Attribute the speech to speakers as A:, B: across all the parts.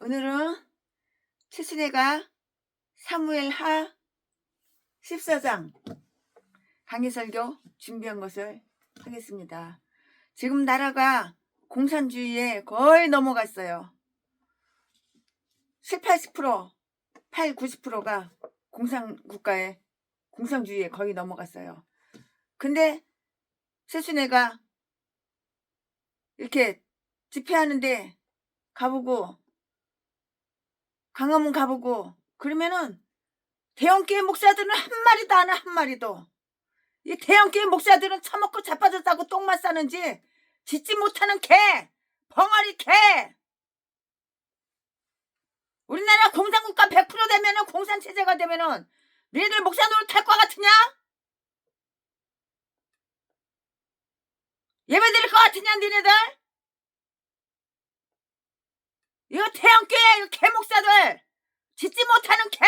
A: 오늘은 최순애가 사무엘하 14장 강해설교 준비한 것을 하겠습니다. 지금 나라가 공산주의에 거의 넘어갔어요. 70~80%, 80~90%가 공산국가에 공산주의에 거의 넘어갔어요. 근데 최순애가 이렇게 집회하는데 가보고 광화문 가보고 그러면은 대형교회 목사들은 한마디도 안 해. 한마디도. 이 대형교회 목사들은 처먹고 자빠졌다고 똥만 싸는지 짖지 못하는 개, 벙어리 개. 우리나라 공산국가 100% 되면은, 공산체제가 되면은 너희들 목사 노릇할 것 같으냐? 예배 드릴 것 같으냐 니네들? 이거 태양교회 이거 개목사들 짖지 못하는 개,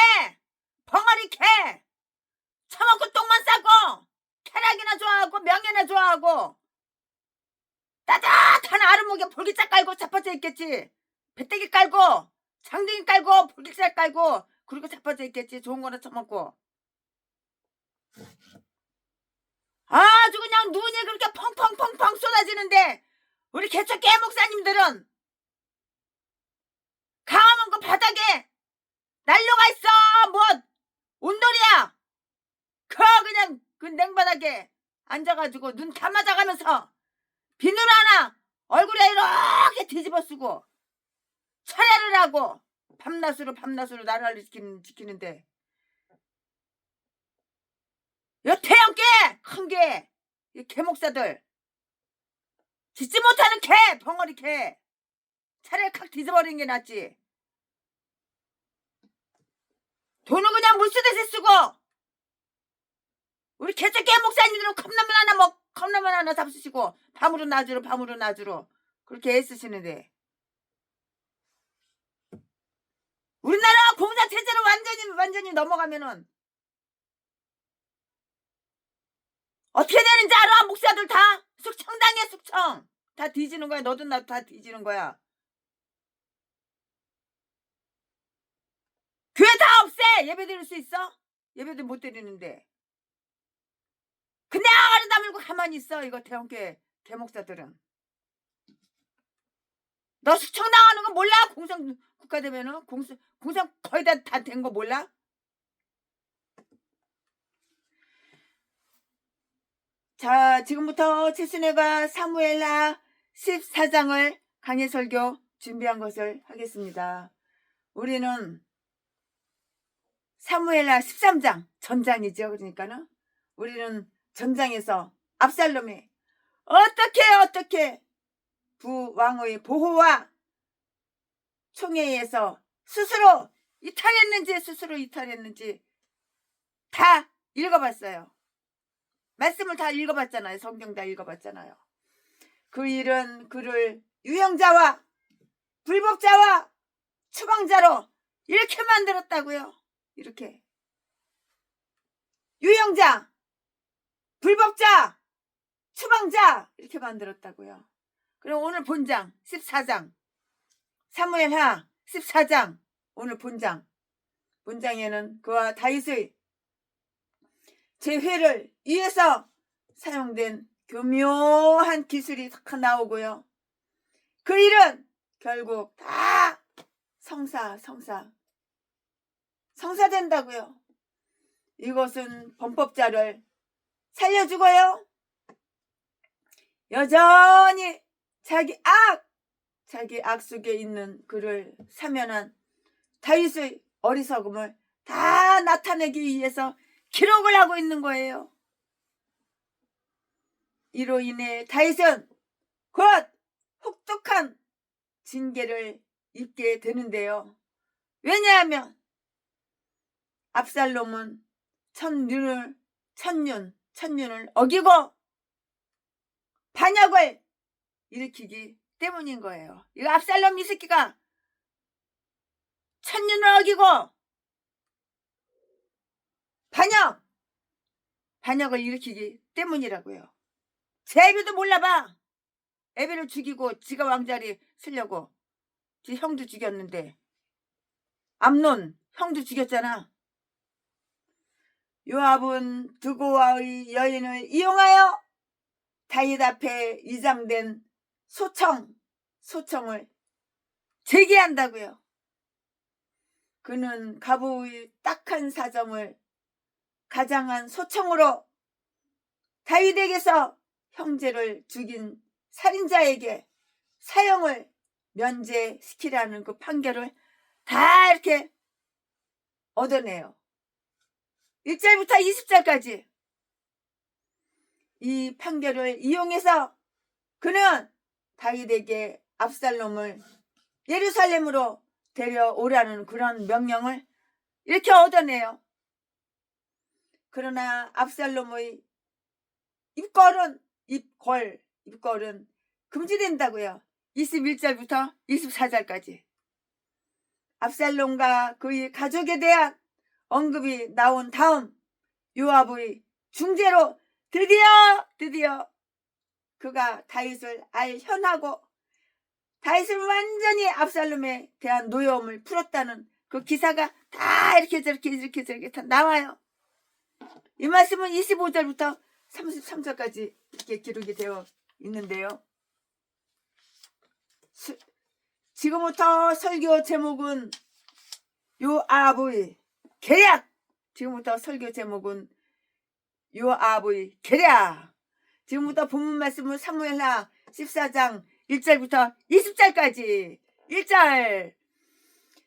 A: 벙어리 개, 처먹고 똥만 싸고 쾌락이나 좋아하고 명예나 좋아하고 따뜻한 아르목에 볼기짝 깔고 자빠져 있겠지. 배때기 깔고 장등이 깔고 볼기짝 깔고 그리고 자빠져 있겠지. 좋은 거나 처먹고. 아주 그냥 눈이 그렇게 펑펑펑펑 쏟아지는데 우리 개척 개목사님들은 강화문 그 바닥에 난로가 있어. 뭐 온돌이야. 그냥 그 냉바닥에 앉아가지고 눈 감아자가면서 비누 하나 얼굴에 이렇게 뒤집어 쓰고 철야를 하고 밤낮으로 나라를 지키는데 이 태양계 큰게 이 개목사들 짖지 못하는 개, 벙어리 개 차라리 칵 뒤집어버리는 게 낫지. 돈은 그냥 물쓰듯이 쓰고 우리 개척 개목사님들은 컵라면 하나 잡수시고 밤으로 낮으로 그렇게 애쓰시는데 우리나라 공산체제로 완전히 넘어가면은 어떻게 되는지 알아? 목사들 다 숙청당해. 숙청 다 뒤지는 거야. 너도 나도 다 뒤지는 거야. 교회 다 없애. 예배 드릴 수 있어? 예배도 못 드리는데 그냥 아가리 다물고 가만히 있어. 이거 대형교회 개목사들은. 너 숙청당하는 거 몰라? 공산국가 되면은 공산 거의 다 된 거 몰라? 자, 지금부터 최순애가 사무엘하 14장을 강해설교 준비한 것을 하겠습니다. 우리는 사무엘하 13장 전장이죠. 그러니까는 우리는 전장에서 압살롬이 어떻게 부왕의 보호와 총회에서 스스로 이탈했는지 다 읽어봤어요. 말씀을 다 읽어봤잖아요. 성경 다 읽어봤잖아요. 그 일은 그를 유형자와 불법자와 추방자로 이렇게 만들었다고요. 이렇게 유형자, 불법자, 추방자 이렇게 만들었다고요. 그럼 오늘 본장 14장 사무엘하 14장 오늘 본장에는 그와 다윗의 제회를 위해서 사용된 교묘한 기술이 나오고요. 그 일은 결국 다 성사된다고요. 이것은 범법자를 살려주고요. 여전히 자기 악 속에 있는 그를 사면한 다윗의 어리석음을 다 나타내기 위해서 기록을 하고 있는 거예요. 이로 인해 다윗은 곧 혹독한 징계를 입게 되는데요. 왜냐하면 압살롬은 천륜을 어기고 반역을 일으키기 때문인 거예요. 이 압살롬 이 새끼가 천륜을 어기고 반역을 일으키기 때문이라고요. 제 애비도 몰라봐. 애비를 죽이고 지가 왕자리 쓰려고 지 형도 죽였는데 암논 형도 죽였잖아. 요압은 드고아의 여인을 이용하여 다윗 앞에 이장된 소청을 제기한다고요. 그는 가부의 딱한 사정을 가장한 소청으로 다윗에게서 형제를 죽인 살인자에게 사형을 면제시키라는 그 판결을 다 이렇게 얻어내요. 1절부터 20절까지 이 판결을 이용해서 그는 다윗에게 압살롬을 예루살렘으로 데려오라는 그런 명령을 이렇게 얻어내요. 그러나 압살롬의 입걸은 금지된다고요. 21절부터 24절까지. 압살롬과 그의 가족에 대한 언급이 나온 다음 요압의 중재로 드디어 그가 다윗을 알현하고 다윗을 완전히 압살롬에 대한 노여움을 풀었다는 그 기사가 다 이렇게 저렇게 다 나와요. 이 말씀은 25절부터 33절까지 이렇게 기록이 되어 있는데요. 지금부터 설교 제목은 요압의 계략. 지금부터 본문 말씀은 사무엘하 14장 1절부터 20절까지. 1절.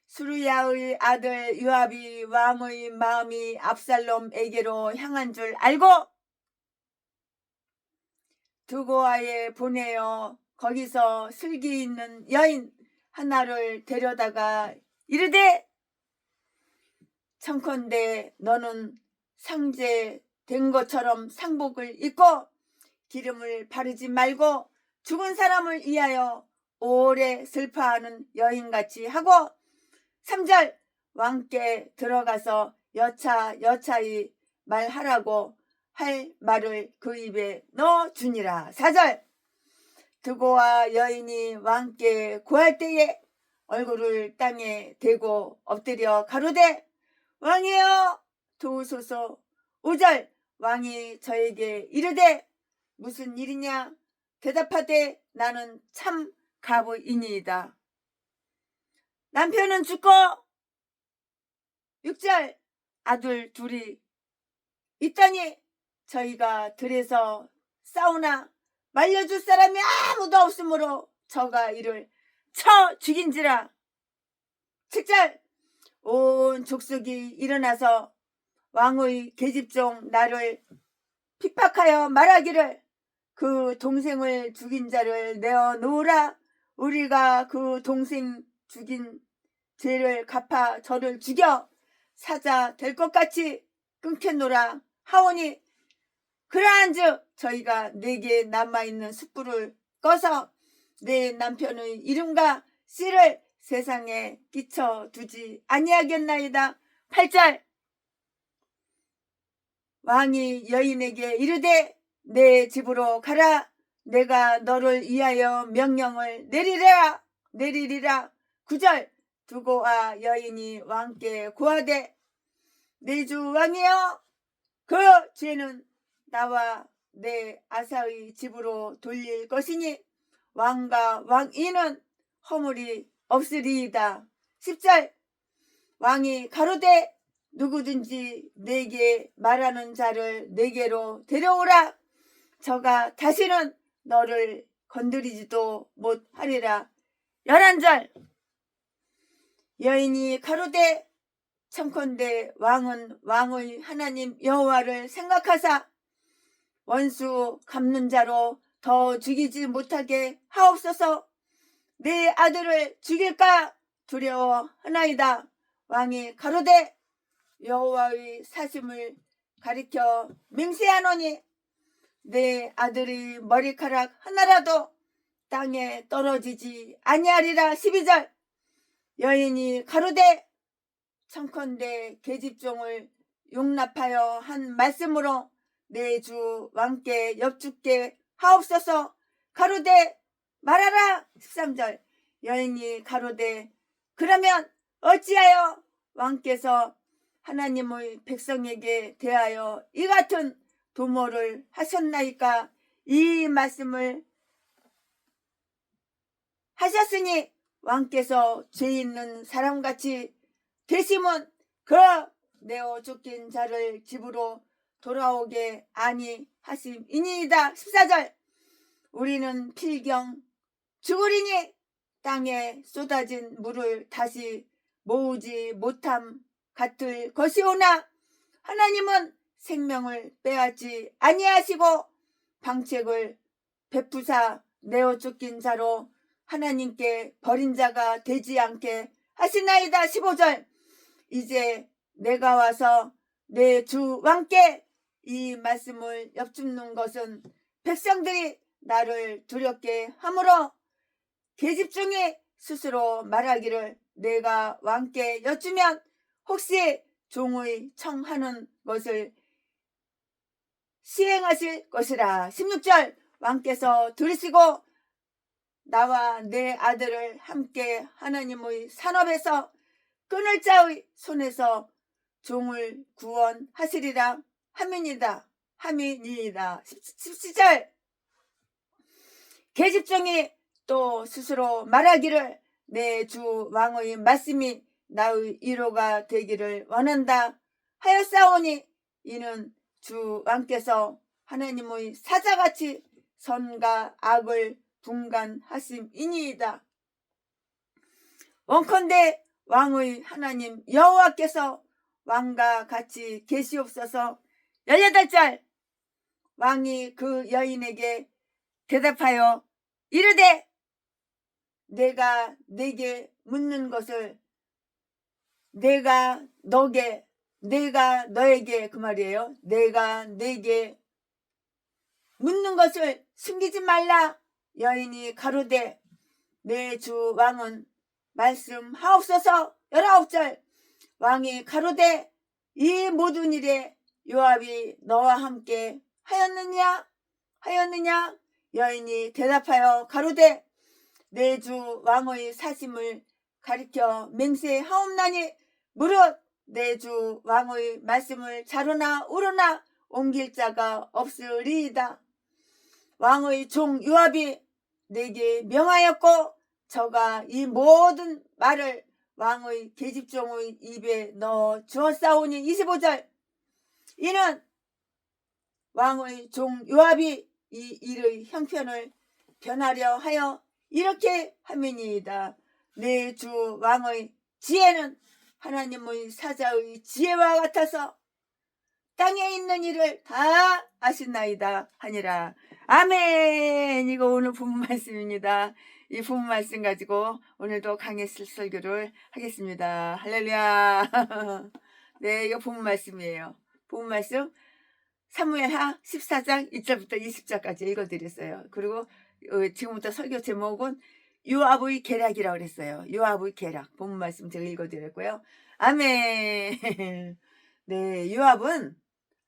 A: 수르야의 아들 요압이 왕의 마음이 압살롬에게로 향한 줄 알고 드고아에 보내어 거기서 슬기 있는 여인 하나를 데려다가 이르되 청컨대 너는 상제된 것처럼 상복을 입고 기름을 바르지 말고 죽은 사람을 위하여 오래 슬퍼하는 여인같이 하고 3절 왕께 들어가서 여차히 말하라고 할 말을 그 입에 넣어주니라. 4절 드고아 여인이 왕께 구할 때에 얼굴을 땅에 대고 엎드려 가로되 왕이여 도우소서. 5절 왕이 저에게 이르되 무슨 일이냐 대답하되 나는 참 가부이니이다. 남편은 죽고 6절 아들 둘이 있더니 저희가 들에서 싸우나 말려줄 사람이 아무도 없으므로 저가 이를 쳐 죽인지라. 7절 온 족속이 일어나서 왕의 계집종 나를 핍박하여 말하기를 그 동생을 죽인 자를 내어 놓으라. 우리가 그 동생 죽인 죄를 갚아 저를 죽여 사자 될 것 같이 끊겠노라 하오니 그러한즉 저희가 내게 남아있는 숯불을 꺼서 내 남편의 이름과 씨를 세상에 끼쳐두지 아니하겠나이다. 8절 왕이 여인에게 이르되 내 집으로 가라. 내가 너를 위하여 명령을 내리리라. 9절 두고아 여인이 왕께 고하되 내 주 왕이여 그 죄는 나와 내 아사의 집으로 돌릴 것이니 왕과 왕인은 허물이 없으리이다. 10절 왕이 가로되 누구든지 내게 말하는 자를 내게로 데려오라. 저가 다시는 너를 건드리지도 못하리라. 11절 여인이 가로되 청컨대 왕은 왕의 하나님 여호와를 생각하사 원수 갚는 자로 더 죽이지 못하게 하옵소서. 내 아들을 죽일까 두려워하나이다. 왕이 가로되 여호와의 사심을 가리켜 맹세하노니 내 아들의 머리카락 하나라도 땅에 떨어지지 아니하리라. 12절 여인이 가로되 청컨대 계집종을 용납하여 한 말씀으로 내 주 왕께 여쭙게 하옵소서. 가로되 말하라. 13절 여인이 가로되 그러면 어찌하여 왕께서 하나님의 백성에게 대하여 이 같은 도모를 하셨나이까? 이 말씀을 하셨으니 왕께서 죄 있는 사람같이 되심은 그 내어 쫓긴 자를 집으로 돌아오게 아니하심이니이다. 14절 우리는 필경 죽으리니 땅에 쏟아진 물을 다시 모으지 못함 같을 것이오나 하나님은 생명을 빼앗지 아니하시고 방책을 베푸사 내어 쫓긴 자로 하나님께 버린 자가 되지 않게 하시나이다. 15절 이제 내가 와서 내 주 왕께 이 말씀을 엽줍는 것은 백성들이 나를 두렵게 하므로 계집 중에 스스로 말하기를 내가 왕께 여쭈면 혹시 종의 청하는 것을 시행하실 것이라. 16절 왕께서 들으시고 나와 내 아들을 함께 하나님의 산업에서 끊을 자의 손에서 종을 구원하시리라 함이니이다. 17절 계집종이 또 스스로 말하기를 내 주 왕의 말씀이 나의 위로가 되기를 원한다 하였사오니 이는 주 왕께서 하나님의 사자같이 선과 악을 분간하심이니이다. 원컨대 왕의 하나님 여호와께서 왕과 같이 계시옵소서. 18절 왕이 그 여인에게 대답하여 이르되 내가 네게 묻는 것을 내가 너에게 그 말이에요. 내가 네게 묻는 것을 숨기지 말라. 여인이 가로되 내 주 왕은 말씀하옵소서. 19절 왕이 가로되 이 모든 일에 요압이 너와 함께 하였느냐? 여인이 대답하여 가로되 내 주 왕의 사심을 가리켜 맹세하옵나니 무릇 내 주 왕의 말씀을 좌로나 우로나 옮길 자가 없으리이다. 왕의 종 요압이 내게 명하였고 저가 이 모든 말을 왕의 계집종의 입에 넣어 주었사오니. 25절 이는 왕의 종 요압이 이 일의 형편을 변하려 하여 이렇게 함이니이다. 내 주 왕의 지혜는 하나님의 사자의 지혜와 같아서 땅에 있는 일을 다 아시나이다 하니라. 아멘. 이거 오늘 본문 말씀입니다. 이 본문 말씀 가지고 오늘도 강해실 설교를 하겠습니다. 할렐루야. 네, 이거 본문 말씀이에요. 본문 말씀 사무엘하 14장 1절부터 20절까지 읽어드렸어요. 그리고 지금부터 설교 제목은 요압의 계략이라고 그랬어요. 요압의 계략. 본문 말씀 제가 읽어드렸고요. 아멘. 네, 요압은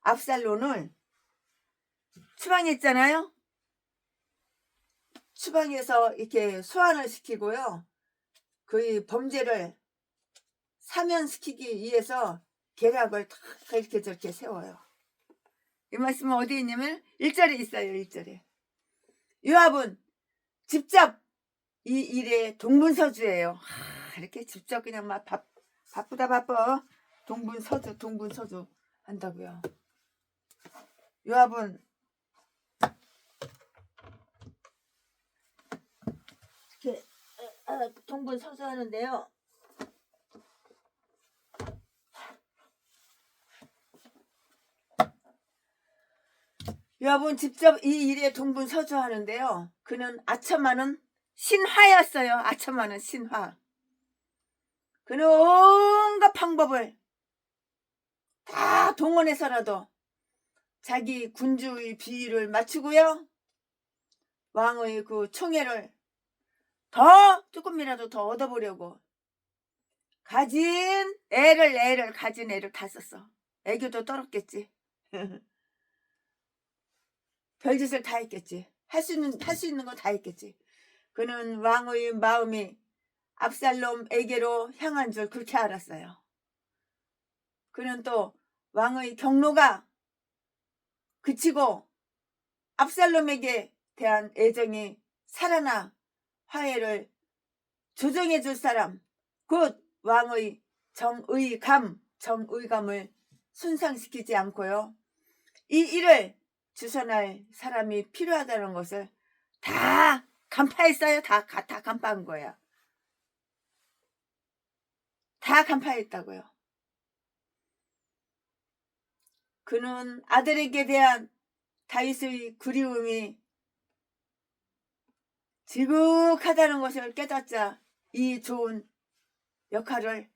A: 압살론을 추방했잖아요. 추방해서 이렇게 소환을 시키고요. 그의 범죄를 사면시키기 위해서 계략을 다 이렇게 저렇게 세워요. 이 말씀은 어디에 있냐면 1절에 있어요. 1절에. 요압은 직접 이 일에 동분서주예요. 이렇게 직접 그냥 막 바쁘다 바빠 동분서주 한다고요. 요압은 이렇게 동분서주 하는데요. 요압은 직접 이 일에 동분서주하는데요. 그는 아첨하는 신하였어요. 아첨하는 신하. 그는 온갖 방법을 다 동원해서라도 자기 군주의 비위를 맞추고요. 왕의 그 총애를 조금이라도 더 얻어보려고 가진 애를 다 썼어. 애교도 떨었겠지. 별짓을 다 했겠지. 할 수 있는 거 다 했겠지. 그는 왕의 마음이 압살롬에게로 향한 줄 그렇게 알았어요. 그는 또 왕의 경로가 그치고 압살롬에게 대한 애정이 살아나 화해를 조정해 줄 사람, 곧 왕의 정의감을 손상시키지 않고요. 이 일을 주선할 사람이 필요하다는 것을 다 간파했어요. 다 간파한 거예요. 다 간파했다고요. 그는 아들에게 대한 다윗의 그리움이 지극하다는 것을 깨닫자 이 좋은 역할을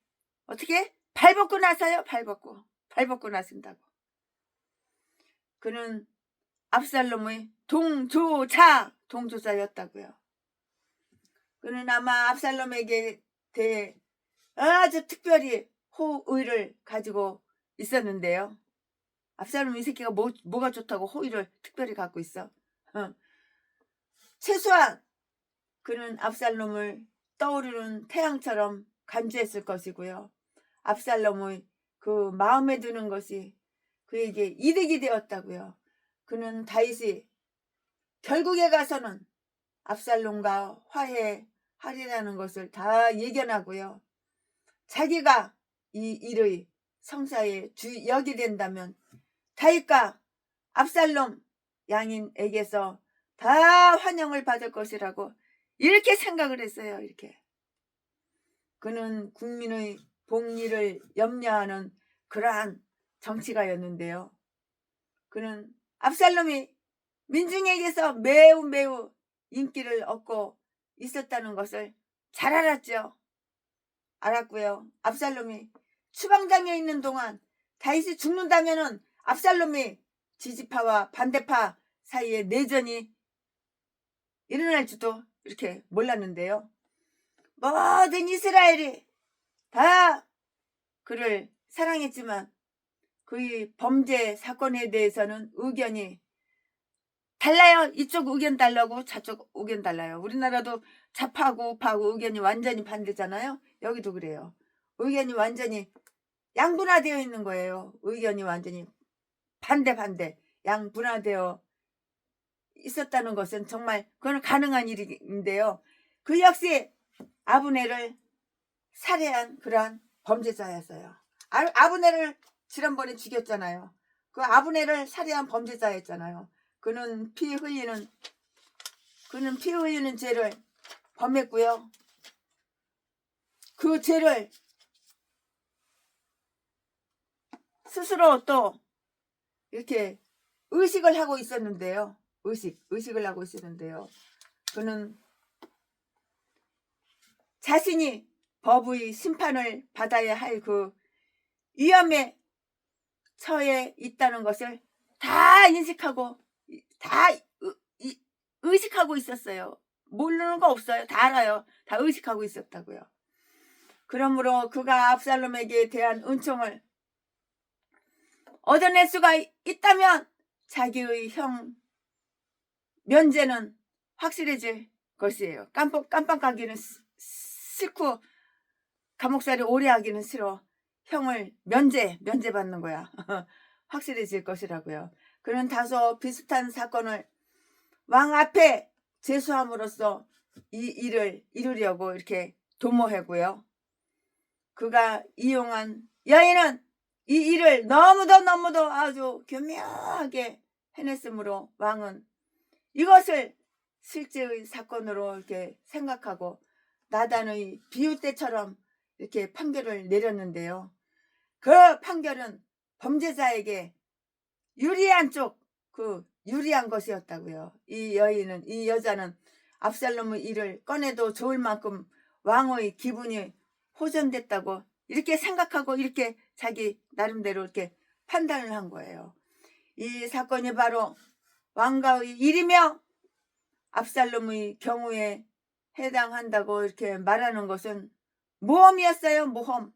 A: 어떻게? 발벗고 나서요. 발벗고 나선다고. 그는 압살롬의 동조자였다고요. 그는 아마 압살롬에게 대해 아주 특별히 호의를 가지고 있었는데요. 압살롬 이 새끼가 뭐가 좋다고 호의를 특별히 갖고 있어. 최소한 그는 압살롬을 떠오르는 태양처럼 간주했을 것이고요. 압살롬의 그 마음에 드는 것이 그에게 이득이 되었다고요. 그는 다윗이 결국에 가서는 압살롬과 화해하리라는 것을 다 예견하고요. 자기가 이 일의 성사의 주역이 된다면 다윗과 압살롬 양인에게서 다 환영을 받을 것이라고 이렇게 생각을 했어요. 이렇게. 그는 국민의 복리를 염려하는 그러한 정치가였는데요. 그는 압살롬이 민중에게서 매우 인기를 얻고 있었다는 것을 잘 알았고요. 압살롬이 추방당해 있는 동안 다윗이 죽는다면은 압살롬이 지지파와 반대파 사이에 내전이 일어날지도 이렇게 몰랐는데요. 모든 이스라엘이 다 그를 사랑했지만 그의 범죄 사건에 대해서는 의견이 달라요. 이쪽 의견 달라고 저쪽 의견 달라요. 우리나라도 좌파하고 우파하고 의견이 완전히 반대잖아요. 여기도 그래요. 의견이 완전히 양분화되어 있는 거예요. 의견이 완전히 반대 양분화되어 있었다는 것은 정말 그건 가능한 일인데요. 그 역시 아브넬을 살해한 그러한 범죄자였어요. 아브넬을 지난번에 죽였잖아요. 그 아브넬을 살해한 범죄자였잖아요. 그는 피 흘리는 죄를 범했고요. 그 죄를 스스로 또 이렇게 의식을 하고 있었는데요. 의식을 하고 있었는데요. 그는 자신이 법의 심판을 받아야 할 그 위험에 처해 있다는 것을 다 인식하고 다 의식하고 있었어요. 모르는 거 없어요. 다 알아요. 다 의식하고 있었다고요. 그러므로 그가 압살롬에게 대한 은총을 얻어낼 수가 있다면 자기의 형 면제는 확실해질 것이에요. 깜빡 가기는 싫고 감옥살이 오래 하기는 싫어. 형을 면제받는 거야. 확실해질 것이라고요. 그는 다소 비슷한 사건을 왕 앞에 제수함으로써 이 일을 이루려고 이렇게 도모하고요. 그가 이용한 여인은 이 일을 너무도 아주 교묘하게 해냈으므로 왕은 이것을 실제의 사건으로 이렇게 생각하고 나단의 비유 때처럼 이렇게 판결을 내렸는데요. 그 판결은 범죄자에게 유리한 것이었다고요. 이 여자는 압살롬의 일을 꺼내도 좋을 만큼 왕의 기분이 호전됐다고 이렇게 생각하고 이렇게 자기 나름대로 이렇게 판단을 한 거예요. 이 사건이 바로 왕가의 일이며 압살롬의 경우에 해당한다고 이렇게 말하는 것은 모험이었어요. 모험.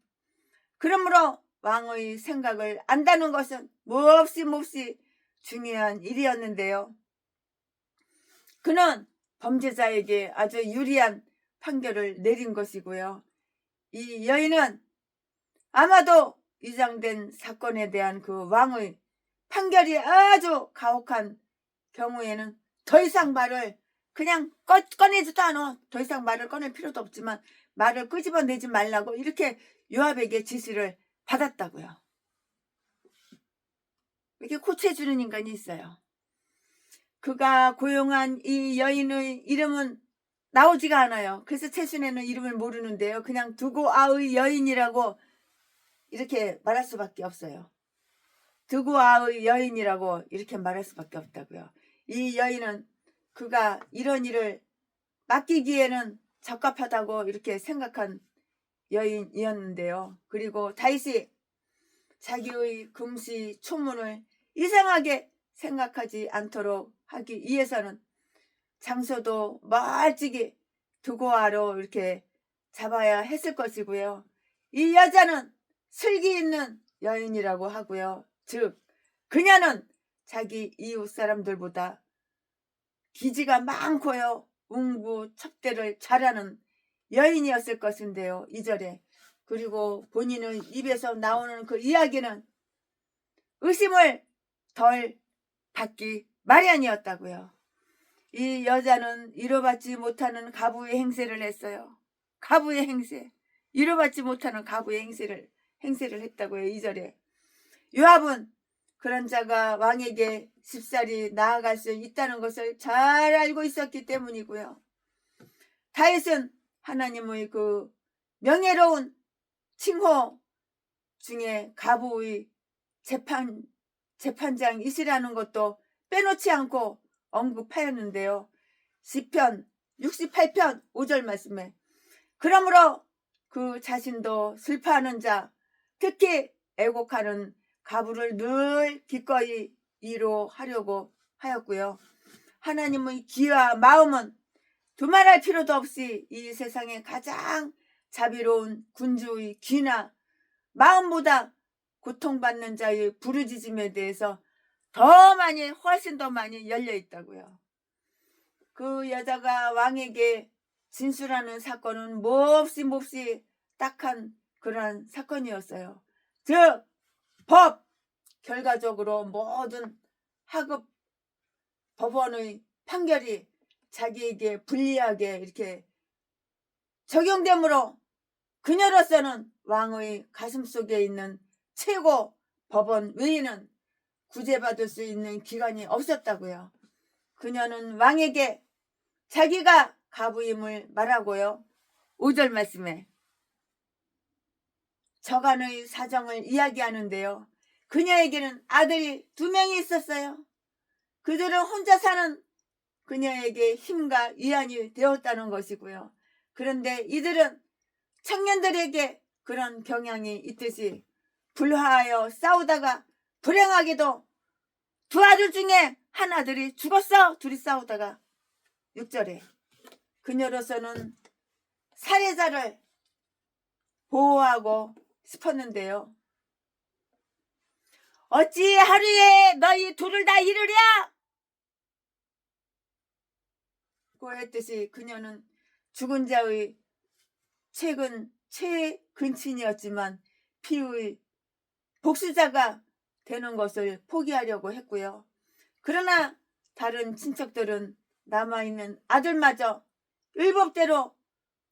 A: 그러므로 왕의 생각을 안다는 것은 몹시 중요한 일이었는데요. 그는 범죄자에게 아주 유리한 판결을 내린 것이고요. 이 여인은 아마도 위장된 사건에 대한 그 왕의 판결이 아주 가혹한 경우에는 더 이상 말을 그냥 꺼내지도 않아. 더 이상 말을 꺼낼 필요도 없지만 말을 끄집어내지 말라고 이렇게 요압에게 지시를 받았다고요. 이렇게 고쳐주는 인간이 있어요. 그가 고용한 이 여인의 이름은 나오지가 않아요. 그래서 최순애는 이름을 모르는데요. 그냥 두고아의 여인이라고 이렇게 말할 수밖에 없어요. 두고아의 여인이라고 이렇게 말할 수밖에 없다고요. 이 여인은 그가 이런 일을 맡기기에는 적합하다고 이렇게 생각한 여인이었는데요. 그리고 다윗이 자기의 금시 초문을 이상하게 생각하지 않도록 하기 위해서는 장소도 멀찍이 두고아로 이렇게 잡아야 했을 것이고요. 이 여자는 슬기 있는 여인이라고 하고요. 즉 그녀는 자기 이웃 사람들보다 기지가 많고요. 운구첩대를 잘하는 여인이었을 것인데요. 2절에 그리고 본인의 입에서 나오는 그 이야기는 의심을 덜 받기 마련이었다고요. 이 여자는 이뤄받지 못하는 가부의 행세를 했어요. 가부의 행세. 이뤄받지 못하는 가부의 행세를 했다고요. 2절에 요압은 그런 자가 왕에게 쉽사리 나아갈 수 있다는 것을 잘 알고 있었기 때문이고요. 다윗은 하나님의 그 명예로운 칭호 중에 가부의 재판장이시라는 것도 빼놓지 않고 언급하였는데요. 시편 68편 5절 말씀에 그러므로 그 자신도 슬퍼하는 자 특히 애곡하는 가부를 늘 기꺼이 위로하려고 하였고요. 하나님의 기와 마음은 두말할 필요도 없이 이 세상에 가장 자비로운 군주의 귀나 마음보다 고통받는 자의 부르짖음에 대해서 훨씬 더 많이 열려 있다고요. 그 여자가 왕에게 진술하는 사건은 몹시 딱한 그러한 사건이었어요. 즉 법, 결과적으로 모든 하급 법원의 판결이 자기에게 불리하게 이렇게 적용되므로 그녀로서는 왕의 가슴속에 있는 최고 법원 외에는 구제받을 수 있는 기관이 없었다고요. 그녀는 왕에게 자기가 가부임을 말하고요. 5절 말씀에 저간의 사정을 이야기하는데요. 그녀에게는 아들이 2명이 있었어요. 그들은 혼자 사는 그녀에게 힘과 위안이 되었다는 것이고요. 그런데 이들은 청년들에게 그런 경향이 있듯이 불화하여 싸우다가 불행하게도 2 아들 중에 한 아들이 죽었어. 둘이 싸우다가 6절에 그녀로서는 살해자를 보호하고 싶었는데요. 어찌 하루에 너희 둘을 다 이루랴? 고 했듯이 그녀는 죽은 자의 최근친이었지만 피의 복수자가 되는 것을 포기하려고 했고요. 그러나 다른 친척들은 남아있는 아들마저 율법대로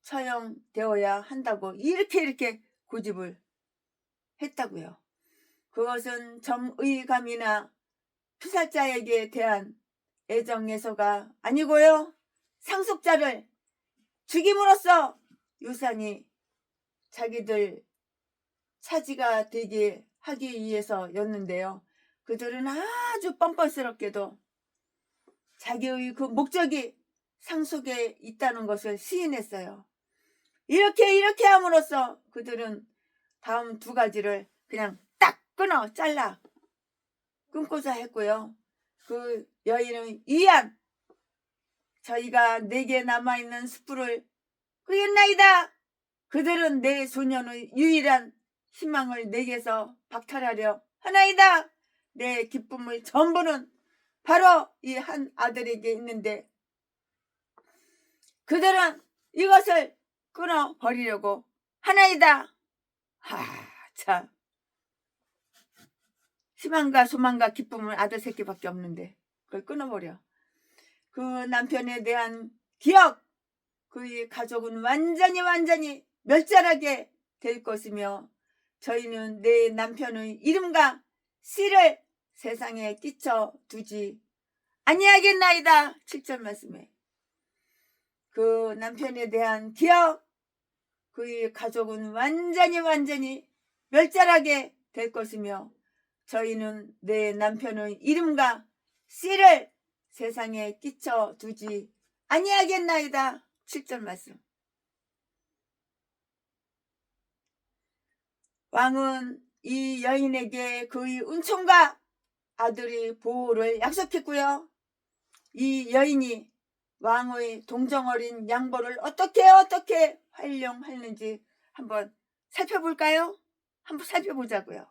A: 처형되어야 한다고 이렇게 고집을 했다고요. 그것은 정의감이나 피살자에게 대한 애정에서가 아니고요. 상속자를 죽임으로써 유산이 자기들 차지가 되게 하기 위해서였는데요. 그들은 아주 뻔뻔스럽게도 자기의 그 목적이 상속에 있다는 것을 시인했어요. 이렇게 함으로써 그들은 다음 2가지를 그냥 딱 잘라 끊고자 했고요. 그 여인은 이안 저희가 내게 남아있는 숯불을 끄겠나이다. 그들은 내 소년의 유일한 희망을 내게서 박탈하려 하나이다. 내 기쁨의 전부는 바로 이 한 아들에게 있는데 그들은 이것을 끊어버리려고 하나이다. 참 희망과 소망과 기쁨은 아들 새끼밖에 없는데 그걸 끊어버려. 그 남편에 대한 기억, 그의 가족은 완전히 멸절하게 될 것이며 저희는 내 남편의 이름과 씨를 세상에 끼쳐두지 아니하겠나이다. 7절 말씀에 그 남편에 대한 기억, 그의 가족은 완전히 멸절하게 될 것이며 저희는 내 남편의 이름과 씨를 세상에 끼쳐두지 아니하겠나이다. 7절 말씀. 왕은 이 여인에게 그의 은총과 아들의 보호를 약속했고요. 이 여인이 왕의 동정어린 양보를 어떻게 활용했는지 한번 살펴볼까요? 한번 살펴보자고요.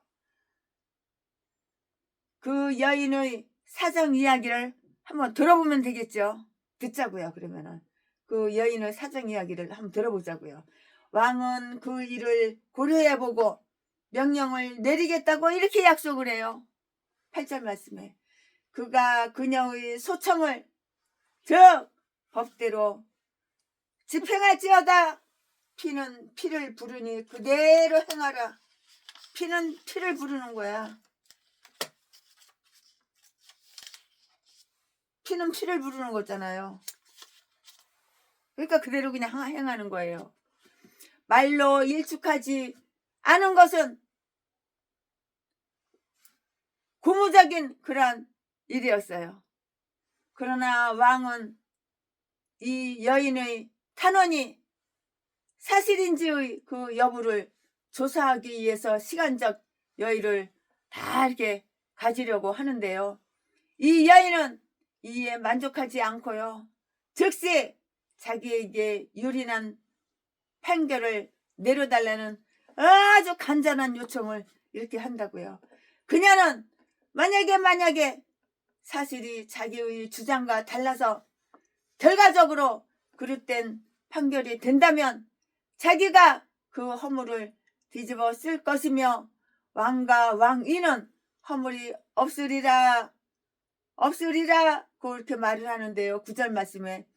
A: 그 여인의 사정 이야기를 한번 들어보면 되겠죠. 듣자고요. 그러면은 그 여인의 사정 이야기를 한번 들어보자고요. 왕은 그 일을 고려해보고 명령을 내리겠다고 이렇게 약속을 해요. 8절 말씀에 그가 그녀의 소청을 즉 법대로 집행할지어다. 피는 피를 부르니 그대로 행하라. 피는 피를 부르는 거야. 피는 피를 부르는 거잖아요. 그러니까 그대로 그냥 행하는 거예요. 말로 일축하지 않은 것은 고무적인 그런 일이었어요. 그러나 왕은 이 여인의 탄원이 사실인지의 그 여부를 조사하기 위해서 시간적 여유를 다 이렇게 가지려고 하는데요. 이 여인은 이에 만족하지 않고요. 즉시 자기에게 유리한 판결을 내려달라는 아주 간절한 요청을 이렇게 한다고요. 그녀는 만약에 사실이 자기의 주장과 달라서 결과적으로 그릇된 판결이 된다면 자기가 그 허물을 뒤집어 쓸 것이며 왕과 왕위는 허물이 없으리라 그렇게 말을 하는데요. 9절 말씀에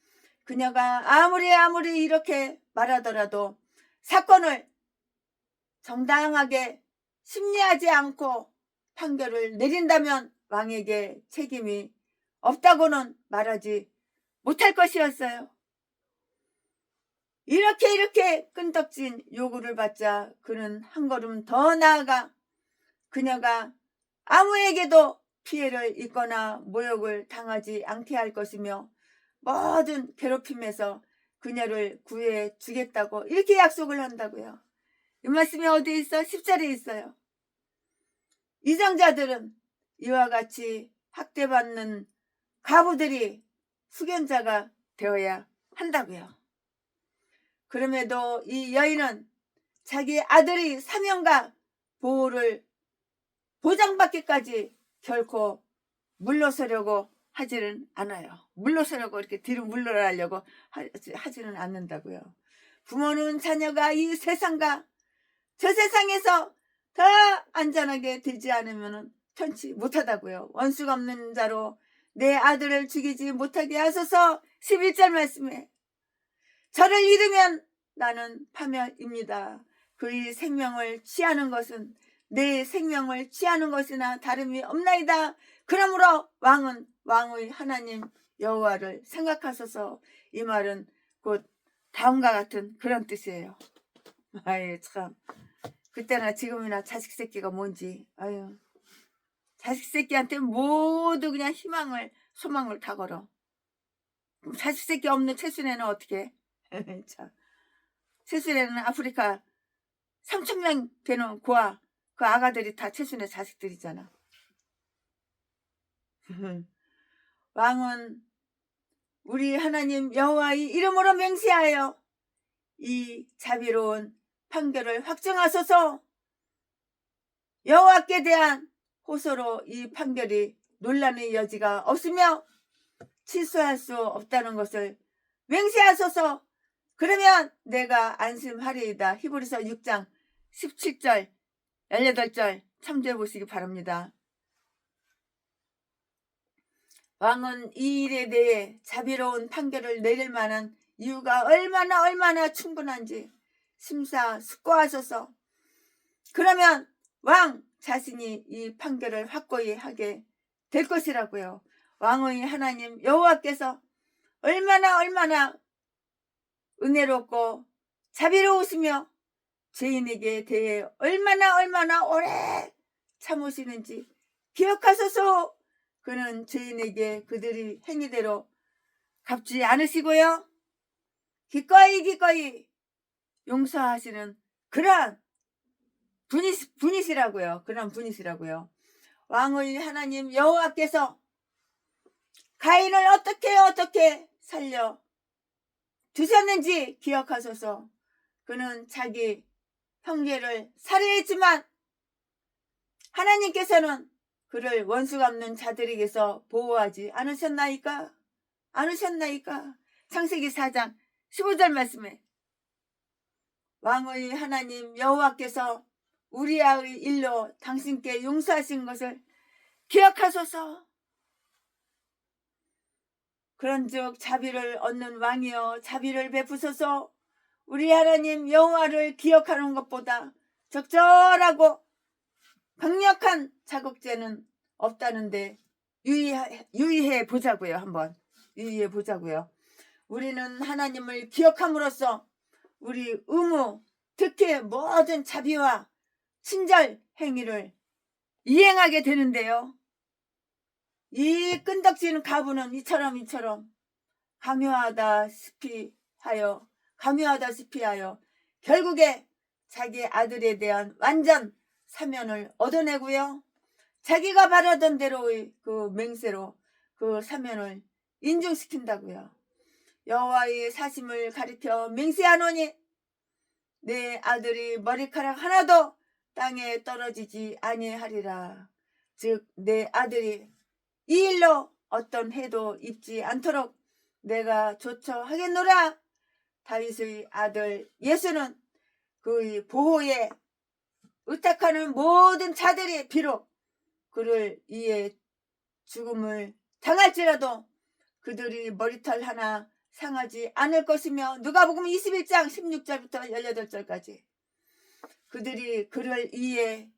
A: 그녀가 아무리 이렇게 말하더라도 사건을 정당하게 심리하지 않고 판결을 내린다면 왕에게 책임이 없다고는 말하지 못할 것이었어요. 이렇게 끈덕진 요구를 받자 그는 한 걸음 더 나아가 그녀가 아무에게도 피해를 입거나 모욕을 당하지 않게 할 것이며 모든 괴롭힘에서 그녀를 구해 주겠다고 이렇게 약속을 한다고요. 이 말씀이 어디에 있어? 10절에 있어요. 이정자들은 이와 같이 학대받는 가부들이 후견자가 되어야 한다고요. 그럼에도 이 여인은 자기 아들의 사명과 보호를 보장받기까지 결코 물러서려고 하지는 않아요. 물러서려고 이렇게 뒤로 물러나려고 하지는 않는다고요. 부모는 자녀가 이 세상과 저 세상에서 더 안전하게 되지 않으면 편치 못하다고요. 원수가 없는 자로 내 아들을 죽이지 못하게 하소서. 11절 말씀에 저를 잃으면 나는 파멸입니다. 그의 생명을 취하는 것은 내 생명을 취하는 것이나 다름이 없나이다. 그러므로 왕은 왕의 하나님 여호와를 생각하소서. 이 말은 곧 다음과 같은 그런 뜻이에요. 아유 참 그때나 지금이나 자식 새끼가 뭔지 자식 새끼한테 모두 그냥 희망을 소망을 다 걸어. 자식 새끼 없는 최순애는 어떻게 해? 참. 최순애는 아프리카 3,000명 되는 고아 그 아가들이 다 최순애 자식들이잖아. 왕은 우리 하나님 여호와의 이름으로 맹세하여 이 자비로운 판결을 확정하소서. 여호와께 대한 호소로 이 판결이 논란의 여지가 없으며 취소할 수 없다는 것을 맹세하소서. 그러면 내가 안심하리이다. 히브리서 6장 17절 18절 참조해 보시기 바랍니다. 왕은 이 일에 대해 자비로운 판결을 내릴 만한 이유가 얼마나 충분한지 심사숙고하셔서 그러면 왕 자신이 이 판결을 확고히 하게 될 것이라고요. 왕의 하나님 여호와께서 얼마나 은혜롭고 자비로우시며 죄인에게 대해 얼마나 오래 참으시는지 기억하소서. 그는 죄인에게 그들이 행위대로 갚지 않으시고요. 기꺼이 용서하시는 그런 분이시라고요. 그런 분이시라고요. 왕의 하나님 여호와께서 가인을 어떻게 살려 두셨는지 기억하소서. 그는 자기 형제를 살해했지만 하나님께서는 그를 원수 갚는 자들에게서 보호하지 않으셨나이까? 창세기 4장 15절 말씀에 왕의 하나님 여호와께서 우리아의 일로 당신께 용서하신 것을 기억하소서. 그런즉 자비를 얻는 왕이여 자비를 베푸소서. 우리 하나님 여호와를 기억하는 것보다 적절하고 강력한 자국죄는 없다는데 유의해 보자고요. 한번 유의해 보자고요. 우리는 하나님을 기억함으로써 우리 의무, 특히 모든 자비와 친절 행위를 이행하게 되는데요. 이 끈덕지는 가부는 이처럼 가묘하다시피 하여 결국에 자기 아들에 대한 완전 사면을 얻어내고요. 자기가 바라던 대로의 그 맹세로 그 사면을 인증시킨다고요. 여호와의 사심을 가리켜 맹세하노니 내 아들이 머리카락 하나도 땅에 떨어지지 아니하리라. 즉 내 아들이 이 일로 어떤 해도 입지 않도록 내가 조처하겠노라. 다윗의 아들 예수는 그의 보호에 의탁하는 모든 자들이 비록 그를 이에 죽음을 당할지라도 그들이 머리털 하나 상하지 않을 것이며 누가복음 21장 16절부터 18절까지 그들이 그를 이에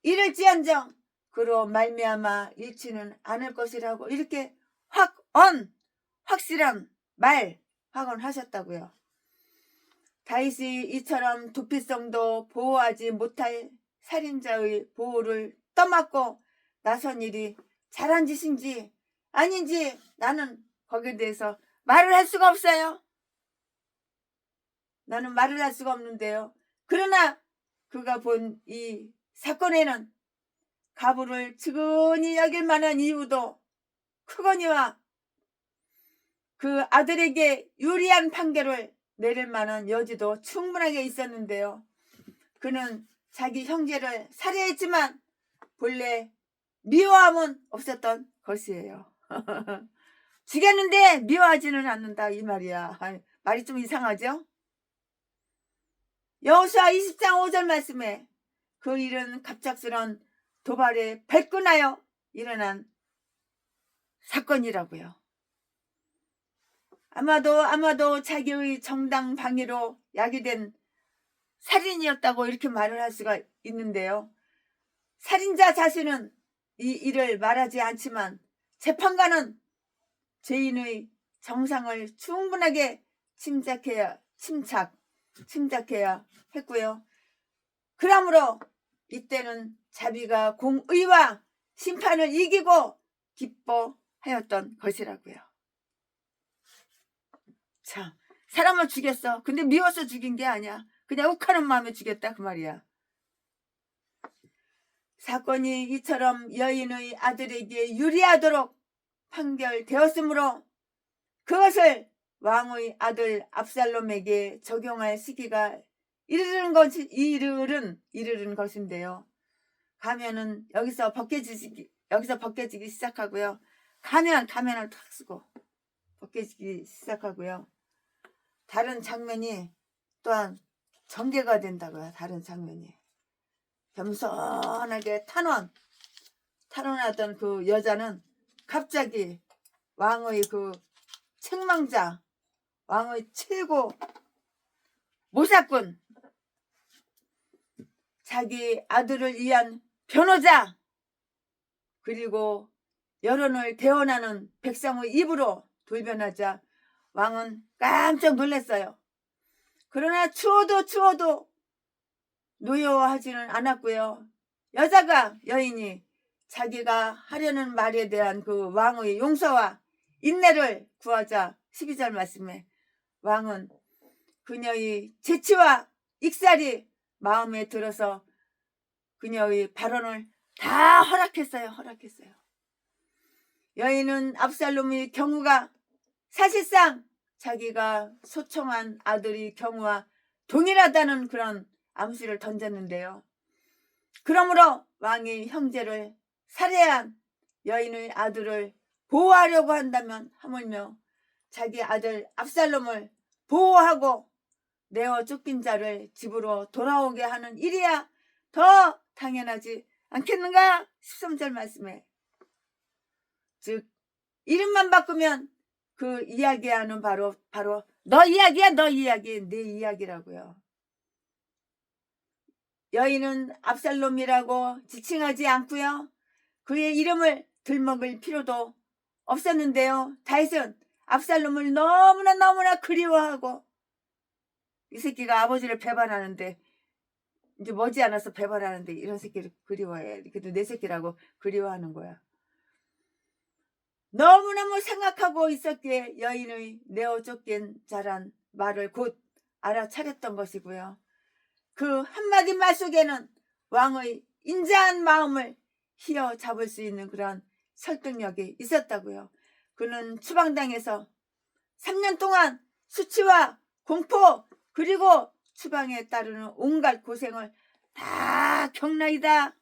A: 이를지언정 그로 말미암아 잃지는 않을 것이라고 이렇게 확실한 확언하셨다고요. 다윗이 이처럼 도피성도 보호하지 못할 살인자의 보호를 떠맡고 나선 일이 잘한 짓인지 아닌지 나는 거기에 대해서 말을 할 수가 없어요. 나는 말을 할 수가 없는데요. 그러나 그가 본 이 사건에는 가부를 측은히 여길 만한 이유도 크거니와 그 아들에게 유리한 판결을 내릴 만한 여지도 충분하게 있었는데요. 그는 자기 형제를 살해했지만 본래 미워함은 없었던 것이에요. 죽였는데 미워하지는 않는다 이 말이야. 말이 좀 이상하죠? 여호수아 20장 5절 말씀에 그 일은 갑작스런 도발에 발끈하여 일어난 사건이라고요. 아마도 자기의 정당 방위로 야기된 살인이었다고 이렇게 말을 할 수가 있는데요. 살인자 자신은 이 일을 말하지 않지만 재판관은 죄인의 정상을 충분하게 침착해야 했고요. 그러므로 이때는 자비가 공의와 심판을 이기고 기뻐하였던 것이라고요. 자, 사람을 죽였어. 근데 미워서 죽인 게 아니야. 그냥 욱하는 마음에 죽였다 그 말이야. 사건이 이처럼 여인의 아들에게 유리하도록 판결되었으므로 그것을 왕의 아들 압살롬에게 적용할 시기가 이르는 것인데요. 가면은 여기서 벗겨지기 시작하고요. 가면을 탁 쓰고 벗겨지기 시작하고요. 다른 장면이 또한 전개가 된다고요. 다른 장면이 겸손하게 탄원하던 그 여자는 갑자기 왕의 그 책망자, 왕의 최고 모사꾼, 자기 아들을 위한 변호자, 그리고 여론을 대언하는 백성의 입으로 돌변하자 왕은 깜짝 놀랐어요. 그러나 추워도 노여워하지는 않았고요. 여인이 자기가 하려는 말에 대한 그 왕의 용서와 인내를 구하자 12절 말씀에 왕은 그녀의 재치와 익살이 마음에 들어서 그녀의 발언을 다 허락했어요. 여인은 압살롬의 경우가 사실상 자기가 소청한 아들의 경우와 동일하다는 그런 암시를 던졌는데요. 그러므로 왕이 형제를 살해한 여인의 아들을 보호하려고 한다면 하물며 자기 아들 압살롬을 보호하고 내어 쫓긴 자를 집으로 돌아오게 하는 일이야 더 당연하지 않겠는가? 13절 말씀에 즉 이름만 바꾸면 그 이야기하는 바로 너 이야기야 내 이야기라고요. 여인은 압살롬이라고 지칭하지 않고요. 그의 이름을 들먹을 필요도 없었는데요. 다윗은 압살롬을 너무나 그리워하고 이 새끼가 아버지를 배반하는데 이제 머지않아서 배반하는데 이런 새끼를 그리워해. 그래도 내 새끼라고 그리워하는 거야. 너무너무 생각하고 있었기에 여인의 내어 쫓긴 자란 말을 곧 알아차렸던 것이고요. 그 한마디 말 속에는 왕의 인자한 마음을 휘어잡을 수 있는 그런 설득력이 있었다고요. 그는 추방당에서 3년 동안 수치와 공포 그리고 추방에 따르는 온갖 고생을 다 겪나이다.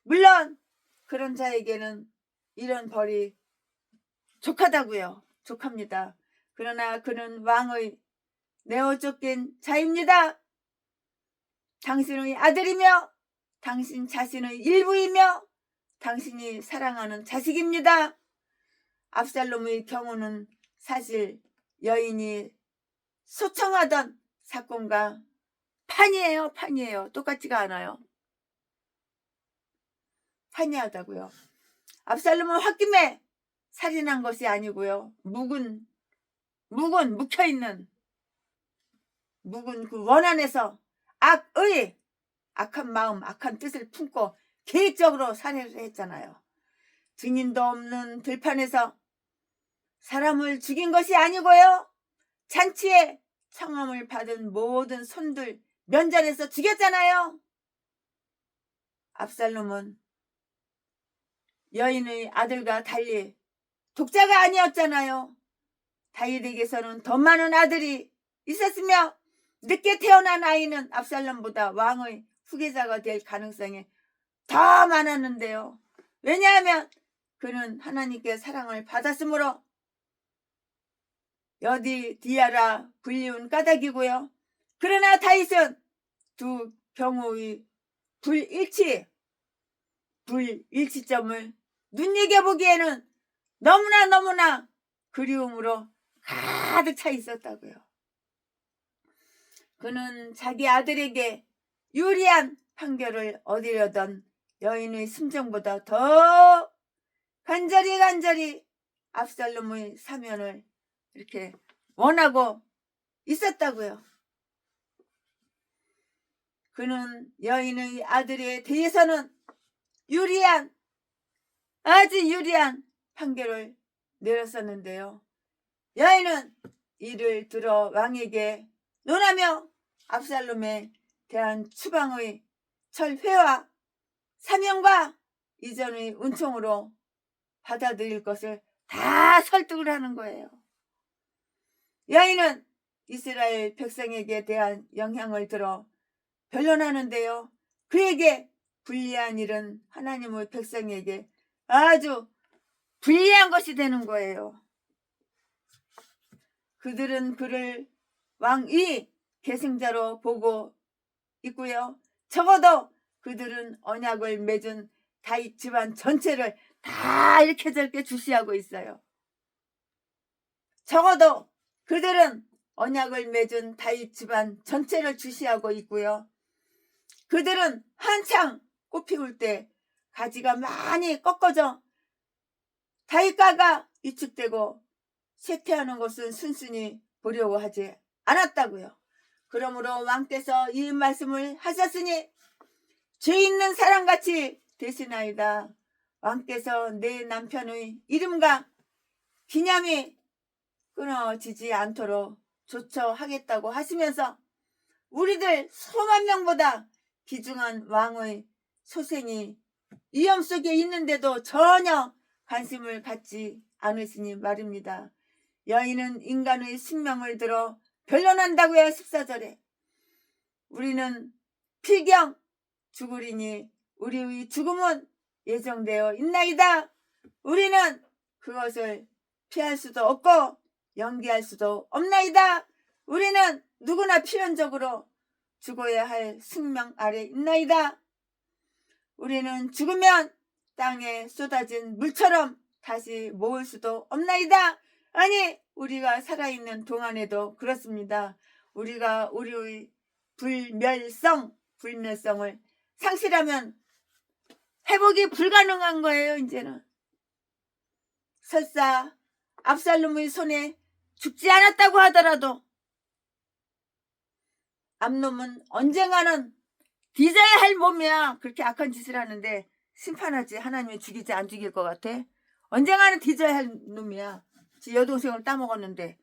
A: 물론 그런 자에게는 이런 벌이 족하다고요. 족합니다. 그러나 그는 왕의 내어 쫓긴 자입니다. 당신의 아들이며 당신 자신의 일부이며 당신이 사랑하는 자식입니다. 압살롬의 경우는 사실 여인이 소청하던 사건과 판이에요. 똑같지가 않아요. 판이하다고요. 압살롬은 홧김에 살인한 것이 아니고요. 묵혀있는 그 원한에서 악한 마음, 악한 뜻을 품고 계획적으로 살해를 했잖아요. 증인도 없는 들판에서 사람을 죽인 것이 아니고요. 잔치에 청함을 받은 모든 손들 면전에서 죽였잖아요. 압살롬은 여인의 아들과 달리 독자가 아니었잖아요. 다윗에게서는 더 많은 아들이 있었으며 늦게 태어난 아이는 압살롬보다 왕의 후계자가 될 가능성이 더 많았는데요. 왜냐하면 그는 하나님께 사랑을 받았으므로 여디디아라 불리운 까닭이고요. 그러나 다윗은 두 경우의 불일치점을 눈여겨보기에는 너무나 그리움으로 가득 차 있었다고요. 그는 자기 아들에게 유리한 판결을 얻으려던 여인의 심정보다 더 간절히 압살롬의 사면을 이렇게 원하고 있었다고요. 그는 여인의 아들에 대해서는 아주 유리한 판결을 내렸었는데요. 여인은 이를 들어 왕에게 논하며 압살롬에 대한 추방의 철회와 사명과 이전의 은총으로 받아들일 것을 다 설득을 하는 거예요. 여인은 이스라엘 백성에게 대한 영향을 들어 변론하는데요. 그에게 불리한 일은 하나님의 백성에게 아주 불리한 것이 되는 거예요. 그들은 그를 왕위 계승자로 보고 있고요. 적어도 그들은 언약을 맺은 다윗 집안 전체를 다 이렇게 저렇게 주시하고 있어요. 적어도 그들은 언약을 맺은 다윗 집안 전체를 주시하고 있고요. 그들은 한창 꽃 피울 때 가지가 많이 꺾어져 다윗가가 위축되고 쇠퇴하는 것은 순순히 보려고 하지 않았다고요. 그러므로 왕께서 이 말씀을 하셨으니 죄 있는 사람같이 되시나이다. 왕께서 내 남편의 이름과 기념이 끊어지지 않도록 조처하겠다고 하시면서 우리들 수만 명보다 귀중한 왕의 소생이 위험 속에 있는데도 전혀 관심을 갖지 않으시니 말입니다. 여인은 인간의 생명을 들어 변론한다고요. 14절에 우리는 필경 죽으리니 우리의 죽음은 예정되어 있나이다. 우리는 그것을 피할 수도 없고 연기할 수도 없나이다. 우리는 누구나 필연적으로 죽어야 할 생명 아래 있나이다. 우리는 죽으면 땅에 쏟아진 물처럼 다시 모을 수도 없나이다. 아니, 우리가 살아있는 동안에도 그렇습니다. 우리가 우리의 불멸성을 상실하면 회복이 불가능한 거예요. 이제는 설사 압살롬의 손에 죽지 않았다고 하더라도 암놈은 언젠가는 뒤져야 할 몸이야. 그렇게 악한 짓을 하는데 심판하지. 하나님이 죽이지 안 죽일 것 같아? 언젠가는 뒤져야 할 놈이야. 지 여동생을 따먹었는데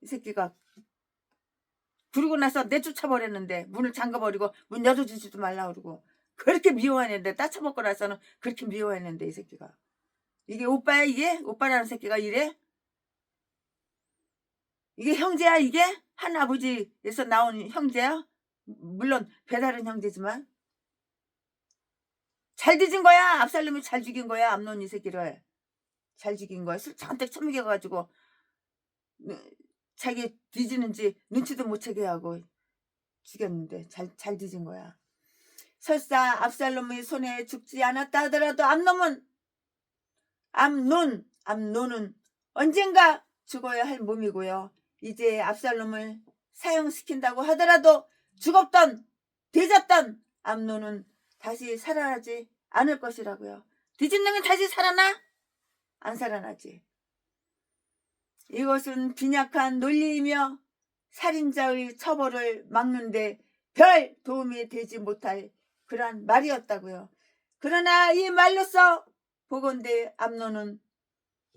A: 이 새끼가 그러고 나서 내쫓아버렸는데 문을 잠가버리고 문 열어주지도 말라 그러고 그렇게 미워했는데 따쳐먹고 나서는 그렇게 미워했는데 이 새끼가 이게 오빠야 이게? 오빠라는 새끼가 이래? 이게 형제야 이게? 한 아버지에서 나온 형제야? 물론 배다른 형제지만 잘 뒤진 거야. 압살롬이 잘 죽인 거야. 암논 이 새끼를 잘 죽인 거야. 술 잔뜩 처먹여가지고 자기 뒤지는지 눈치도 못 채게 하고 죽였는데 잘 뒤진 거야. 설사 압살롬의 손에 죽지 않았다 하더라도 암논은 언젠가 죽어야 할 몸이고요. 이제 압살롬을 사형시킨다고 하더라도 죽었던 뒤졌던 암논은 다시 살아나지 않을 것이라고요. 뒤진 놈이 다시 살아나? 안 살아나지. 이것은 빈약한 논리이며 살인자의 처벌을 막는데 별 도움이 되지 못할 그러한 말이었다고요. 그러나 이 말로써 보건대 암논은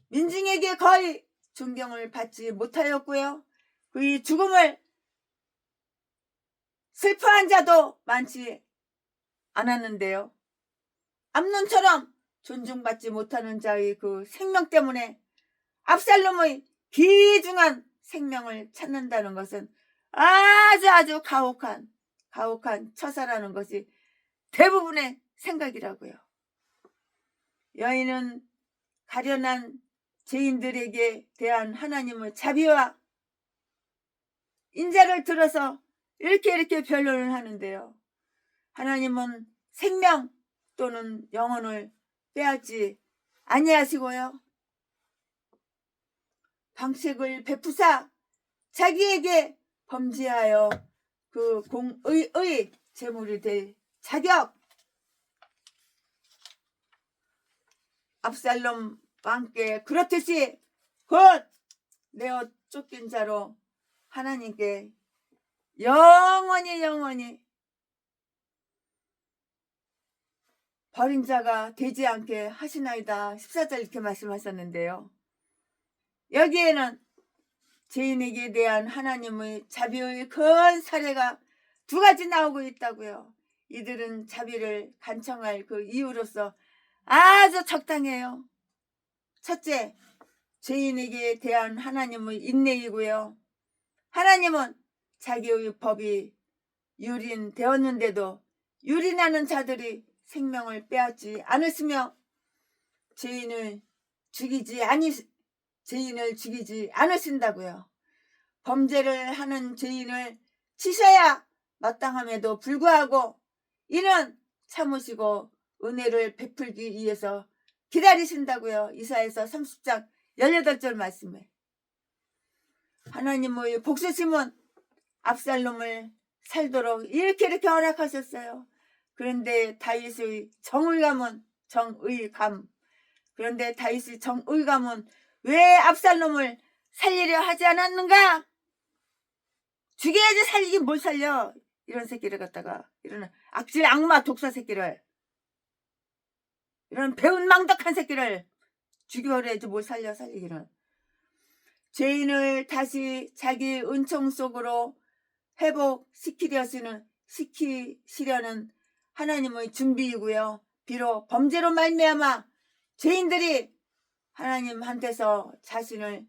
A: 민중에게 거의 존경을 받지 못하였고요. 그의 죽음을 슬퍼한 자도 많지 않았는데요. 암논처럼 존중받지 못하는 자의 그 생명 때문에 압살롬의 귀중한 생명을 찾는다는 것은 아주 가혹한 처사라는 것이 대부분의 생각이라고요. 여인은 가련한 죄인들에게 대한 하나님의 자비와 인자를 들어서 이렇게 변론을 하는데요. 하나님은 생명 또는 영혼을 빼앗지 아니하시고요. 방책을 베푸사 자기에게 범죄하여 그 공의의 제물이 될 자격 압살롬 왕께 그렇듯이 곧 내어 쫓긴 자로 하나님께 영원히 버린 자가 되지 않게 하시나이다. 14절 이렇게 말씀하셨는데요. 여기에는 죄인에게 대한 하나님의 자비의 큰 사례가 두 가지 나오고 있다고요. 이들은 자비를 간청할 그 이유로서 아주 적당해요. 첫째, 죄인에게 대한 하나님의 인내이고요. 하나님은 자기의 법이 유린되었는데도 유린하는 자들이 생명을 빼앗지 않으시며 죄인을 죽이지 않으신다고요. 범죄를 하는 죄인을 치셔야 마땅함에도 불구하고 이는 참으시고 은혜를 베풀기 위해서 기다리신다고요. 이사야서 30장 18절 말씀에. 하나님의 복수심은 압살롬을 살도록 이렇게 허락하셨어요. 그런데 다윗의 정의감은 그런데 다윗의 정의감은 왜 압살롬을 살리려 하지 않았는가? 죽여야지 살리긴 뭘 살려. 이런 새끼를 갖다가, 이런 악질 악마 독사 새끼를, 이런 배은망덕한 새끼를 죽여야지 뭘 살리기는. 죄인을 다시 자기 은총 속으로 회복시키려는 하나님의 준비이고요. 비록 범죄로 말미암아 죄인들이 하나님한테서 자신을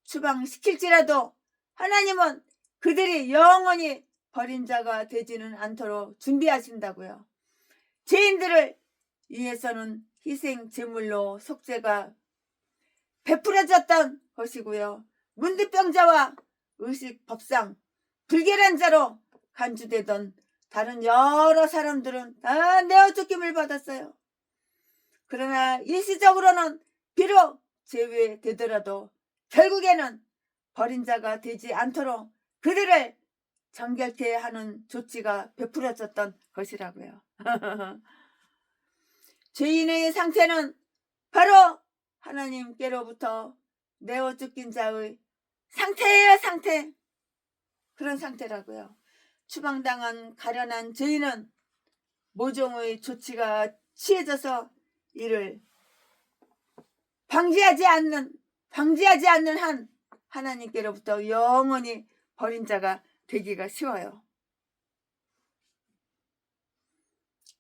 A: 추방시킬지라도 하나님은 그들이 영원히 버린 자가 되지는 않도록 준비하신다고요. 죄인들을 위해서는 희생 제물로 속죄가 베풀어졌던 것이고요. 문득병자와 의식법상 불결한 자로 간주되던 다른 여러 사람들은 다 내어 쫓김을 받았어요. 그러나 일시적으로는 비록 제외되더라도 결국에는 버린 자가 되지 않도록 그들을 정결케 하는 조치가 베풀어졌던 것이라고요. 죄인의 상태는 바로 하나님께로부터 내어 쫓긴 자의 상태예요. 상태. 그런 상태라고요. 추방당한 가련한 죄인은 모종의 조치가 취해져서 이를 방지하지 않는 한 하나님께로부터 영원히 버린 자가 되기가 쉬워요.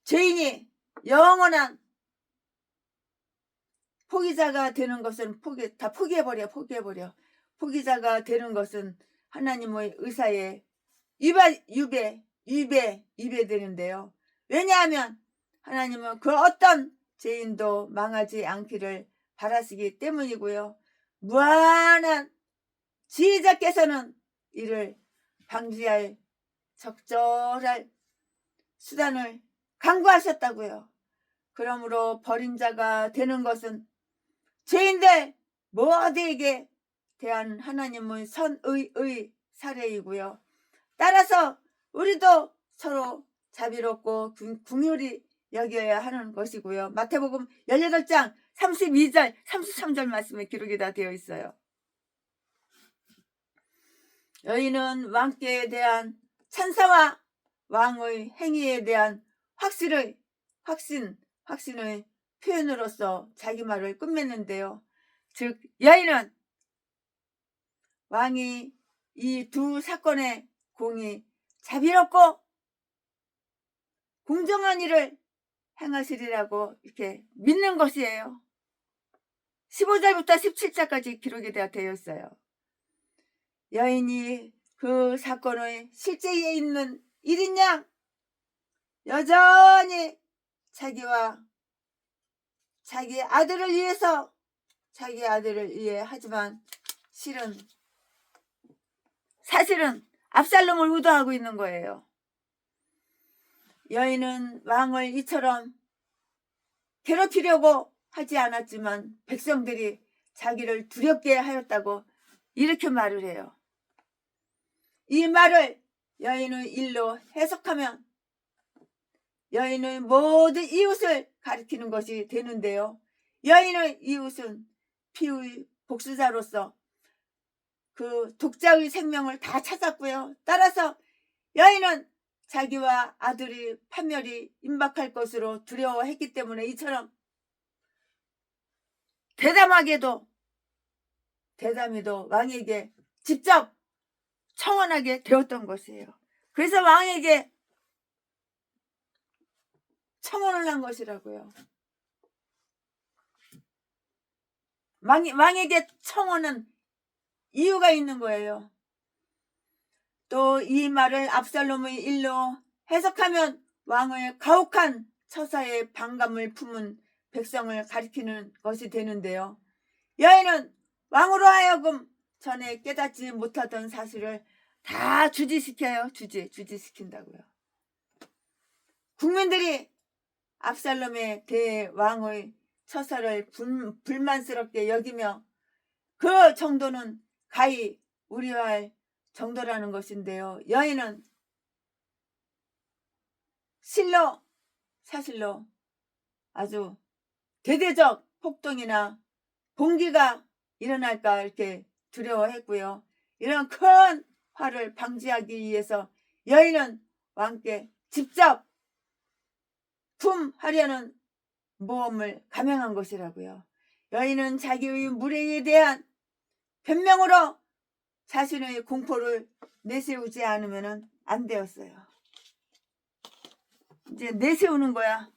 A: 죄인이 영원한 포기자가 되는 것은 포기해버려. 포기자가 되는 것은 하나님의 의사에 위배되는데요. 왜냐하면 하나님은 그 어떤 죄인도 망하지 않기를 바라시기 때문이고요. 무한한 지혜자께서는 이를 방지할 적절할 수단을 강구하셨다고요. 그러므로 버린 자가 되는 것은 죄인들 모두에게 대한 하나님의 선의의 사례이고요. 따라서 우리도 서로 자비롭고 긍휼히 여겨야 하는 것이고요. 마태복음 18장 32절 33절 말씀에 기록이 다 되어 있어요. 여인은 왕께 대한 찬사와 왕의 행위에 대한 확신의 표현으로서 자기 말을 끝맺는데요. 즉 여인은 왕이 이 두 사건의 공이 자비롭고 공정한 일을 행하시리라고 이렇게 믿는 것이에요. 15절부터 17절까지 기록이 되어 있어요. 여인이 그 사건의 실제에 있는 일인 양 여전히 자기와 자기 아들을 위해서 하지만 사실은 압살롬을 의도하고 있는 거예요. 여인은 왕을 이처럼 괴롭히려고 하지 않았지만 백성들이 자기를 두렵게 하였다고 이렇게 말을 해요. 이 말을 여인의 일로 해석하면 여인의 모든 이웃을 가리키는 것이 되는데요. 여인의 이웃은 피의 복수자로서 그 독자의 생명을 다 찾았고요. 따라서 여인은 자기와 아들이 판멸이 임박할 것으로 두려워했기 때문에 이처럼 대담히도 왕에게 직접 청원하게 되었던 것이에요. 그래서 왕에게 청원을 한 것이라고요. 왕에게 청원은 이유가 있는 거예요. 또 이 말을 압살롬의 일로 해석하면 왕의 가혹한 처사에 반감을 품은 백성을 가리키는 것이 되는데요. 여인은 왕으로 하여금 전에 깨닫지 못하던 사실을 다 주지시킨다고요. 국민들이 압살롬의 대왕의 처사를 불만스럽게 여기며 그 정도는 가히 우려할 정도라는 것인데요. 여인은 사실로 아주 대대적 폭동이나 봉기가 일어날까 이렇게 두려워했고요. 이런 큰 화를 방지하기 위해서 여인은 왕께 직접 품하려는 모험을 감행한 것이라고요. 여인은 자기의 무례에 대한 변명으로 자신의 공포를 내세우지 않으면 안 되었어요. 이제 내세우는 거야.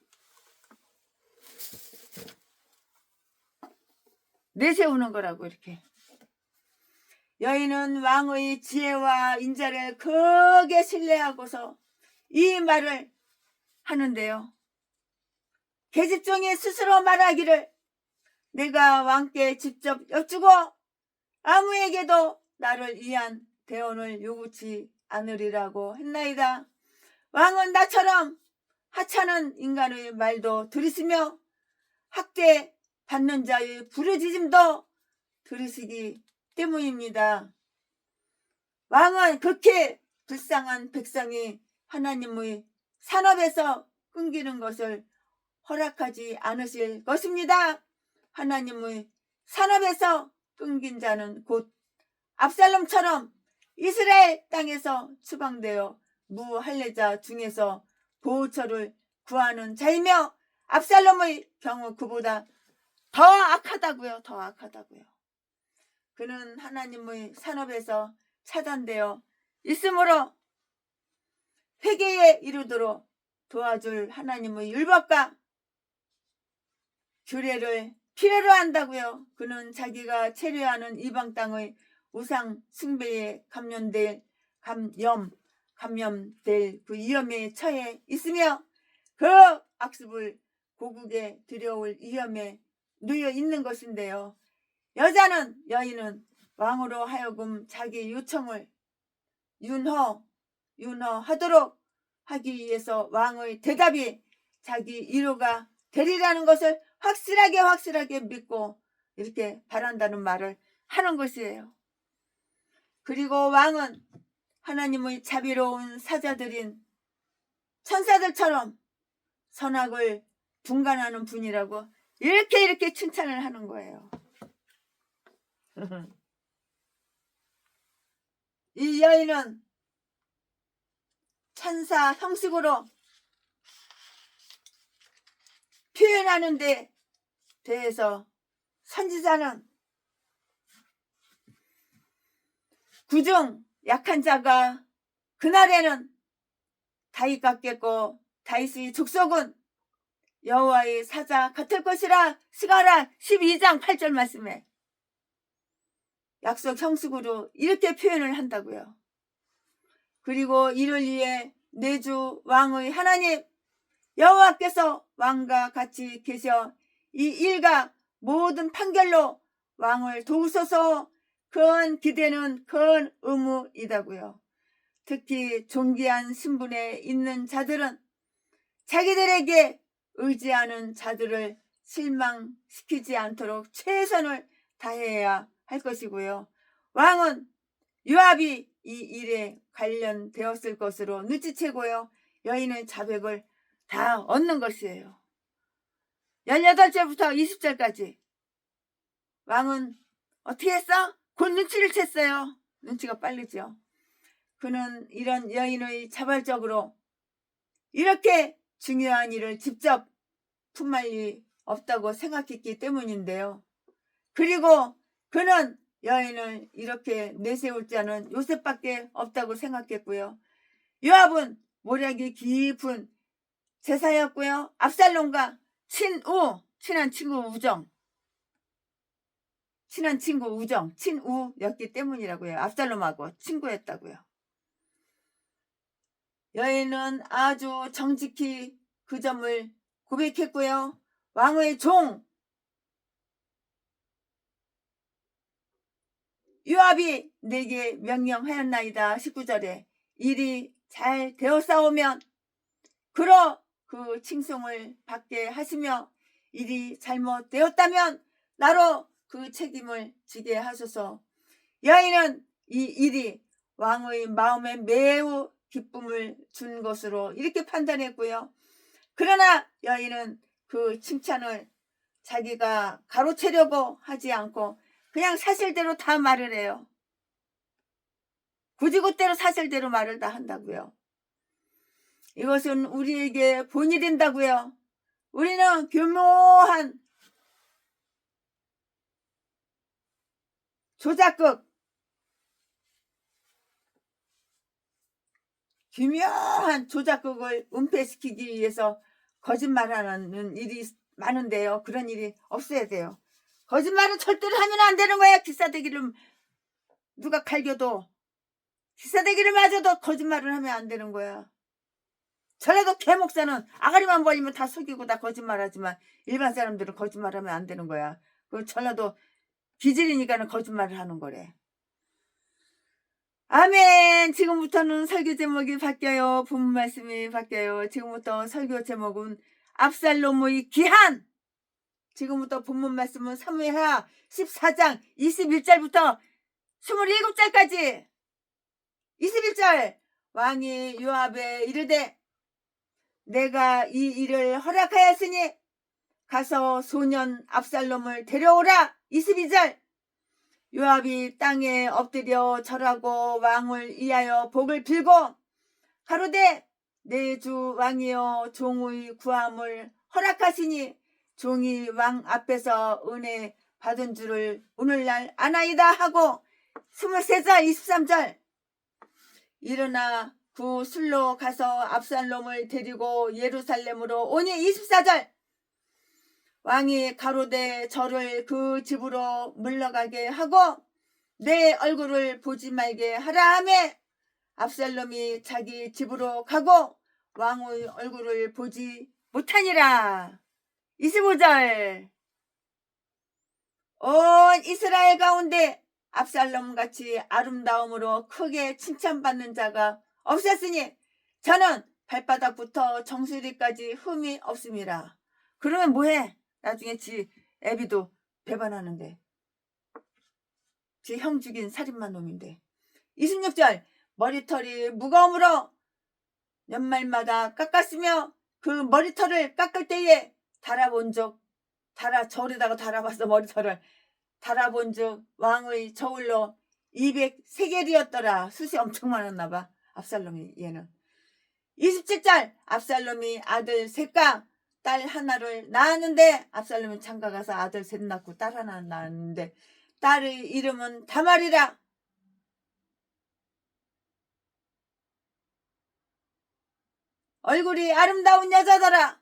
A: 내세우는 거라고 이렇게. 여인은 왕의 지혜와 인자를 크게 신뢰하고서 이 말을 하는데요. 계집종이 스스로 말하기를 내가 왕께 직접 여쭈고 아무에게도 나를 위한 대언을 요구치 않으리라고 했나이다. 왕은 나처럼 하찮은 인간의 말도 들으시며 학대 받는 자의 부르짖음도 들으시기 때문입니다. 왕은 그렇게 불쌍한 백성이 하나님의 산업에서 끊기는 것을 허락하지 않으실 것입니다. 하나님의 산업에서 끊긴 자는 곧 압살롬처럼 이스라엘 땅에서 추방되어 무할례자 중에서 보호처를 구하는 자이며 압살롬의 경우 그보다 더 악하다고요. 더 악하다고요. 그는 하나님의 산업에서 차단되어 있으므로 회개에 이르도록 도와줄 하나님의 율법과 규례를 필요로 한다고요. 그는 자기가 체류하는 이방 땅의 우상 숭배에 감염될 그 위험에 처해 있으며 그 악습을 고국에 들여올 위험에 놓여 있는 것인데요. 여인은 왕으로 하여금 자기 요청을 윤허하도록 하기 위해서 왕의 대답이 자기 위로가 되리라는 것을 확실하게 믿고 이렇게 바란다는 말을 하는 것이에요. 그리고 왕은 하나님의 자비로운 사자들인 천사들처럼 선악을 분간하는 분이라고 이렇게 칭찬을 하는 거예요. 이 여인은 천사 형식으로 표현하는 데 대해서 선지자는 그중 약한 자가 그날에는 다윗 같겠고 다윗의 족속은 여호와의 사자 같을 것이라 스가랴 12장 8절 말씀에 약속 형식으로 이렇게 표현을 한다고요. 그리고 이를 위해 내 주 왕의 하나님 여호와께서 왕과 같이 계셔 이 일과 모든 판결로 왕을 도우소서. 큰 기대는 큰 의무이다고요. 특히 존귀한 신분에 있는 자들은 자기들에게 의지하는 자들을 실망시키지 않도록 최선을 다해야 할 것이고요. 왕은 요압이 이 일에 관련되었을 것으로 눈치채고요. 여인은 자백을 다 얻는 것이에요. 18절부터 20절까지 왕은 어떻게 했어? 곧 눈치를 챘어요. 눈치가 빠르죠. 그는 이런 여인의 자발적으로 이렇게 중요한 일을 직접 품할 리 없다고 생각했기 때문인데요. 그리고 그는 여인을 이렇게 내세울 자는 요셉밖에 없다고 생각했고요. 요압은 모략이 깊은 제사였고요. 압살롬과 친한 친구 우정, 친우였기 때문이라고요. 압살롬하고 친구였다고요. 여인은 아주 정직히 그 점을 고백했고요. 왕의 종 요압이 내게 명령하였나이다. 19절에 일이 잘 되었사오면 그로 그 칭송을 받게 하시며 일이 잘못되었다면 나로 그 책임을 지게 하소서. 여인은 이 일이 왕의 마음에 매우 기쁨을 준 것으로 이렇게 판단했고요. 그러나 여인은 그 칭찬을 자기가 가로채려고 하지 않고 그냥 사실대로 다 말을 해요. 구지굿대로 사실대로 말을 다 한다고요. 이것은 우리에게 본이 된다고요. 우리는 교묘한 조작극, 기묘한 조작극을 은폐시키기 위해서 거짓말하는 일이 많은데요. 그런 일이 없어야 돼요. 거짓말은 절대로 하면 안 되는 거야. 기사대기를 누가 갈겨도, 기사대기를 맞아도 거짓말을 하면 안 되는 거야. 전라도 개목사는 아가리만 벌리면 다 속이고 다 거짓말하지만 일반 사람들은 거짓말하면 안 되는 거야. 그 전라도 기질이니까는 거짓말을 하는 거래. 아멘. 지금부터는 설교 제목이 바뀌어요. 본문 말씀이 바뀌어요. 지금부터 설교 제목은 압살롬의 귀한. 지금부터 본문 말씀은 사무엘하 14장 21절부터 27절까지 21절. 왕이 요압에 이르되 내가 이 일을 허락하였으니 가서 소년 압살롬을 데려오라. 22절. 요압이 땅에 엎드려 절하고 왕을 위하여 복을 빌고 가로되 내 주 왕이여 종의 구함을 허락하시니 종이 왕 앞에서 은혜 받은 줄을 오늘날 아나이다 하고 23절 23절. 일어나 그 술로 가서 압살롬을 데리고 예루살렘으로 오니 24절. 왕이 가로되 저를 그 집으로 물러가게 하고 내 얼굴을 보지 말게 하라 하매 압살롬이 자기 집으로 가고 왕의 얼굴을 보지 못하니라. 25절. 온 이스라엘 가운데 압살롬같이 아름다움으로 크게 칭찬받는 자가 없었으니 저는 발바닥부터 정수리까지 흠이 없습니다. 그러면 뭐해? 나중에 지 애비도 배반하는데. 지 형 죽인 살인마 놈인데. 26절. 머리털이 무거움으로 연말마다 깎았으며 그 머리털을 깎을 때에 절에다가 달아봐서 머리털을 달아본 즉 왕의 저울로 200세겔이었더라. 숱이 엄청 많았나봐. 압살롬이 얘는. 27절. 압살롬이 아들 셋과 딸 하나를 낳았는데 압살롬이 장가가서 아들 셋 낳고 딸 하나 낳았는데 딸의 이름은 다말이라. 얼굴이 아름다운 여자더라.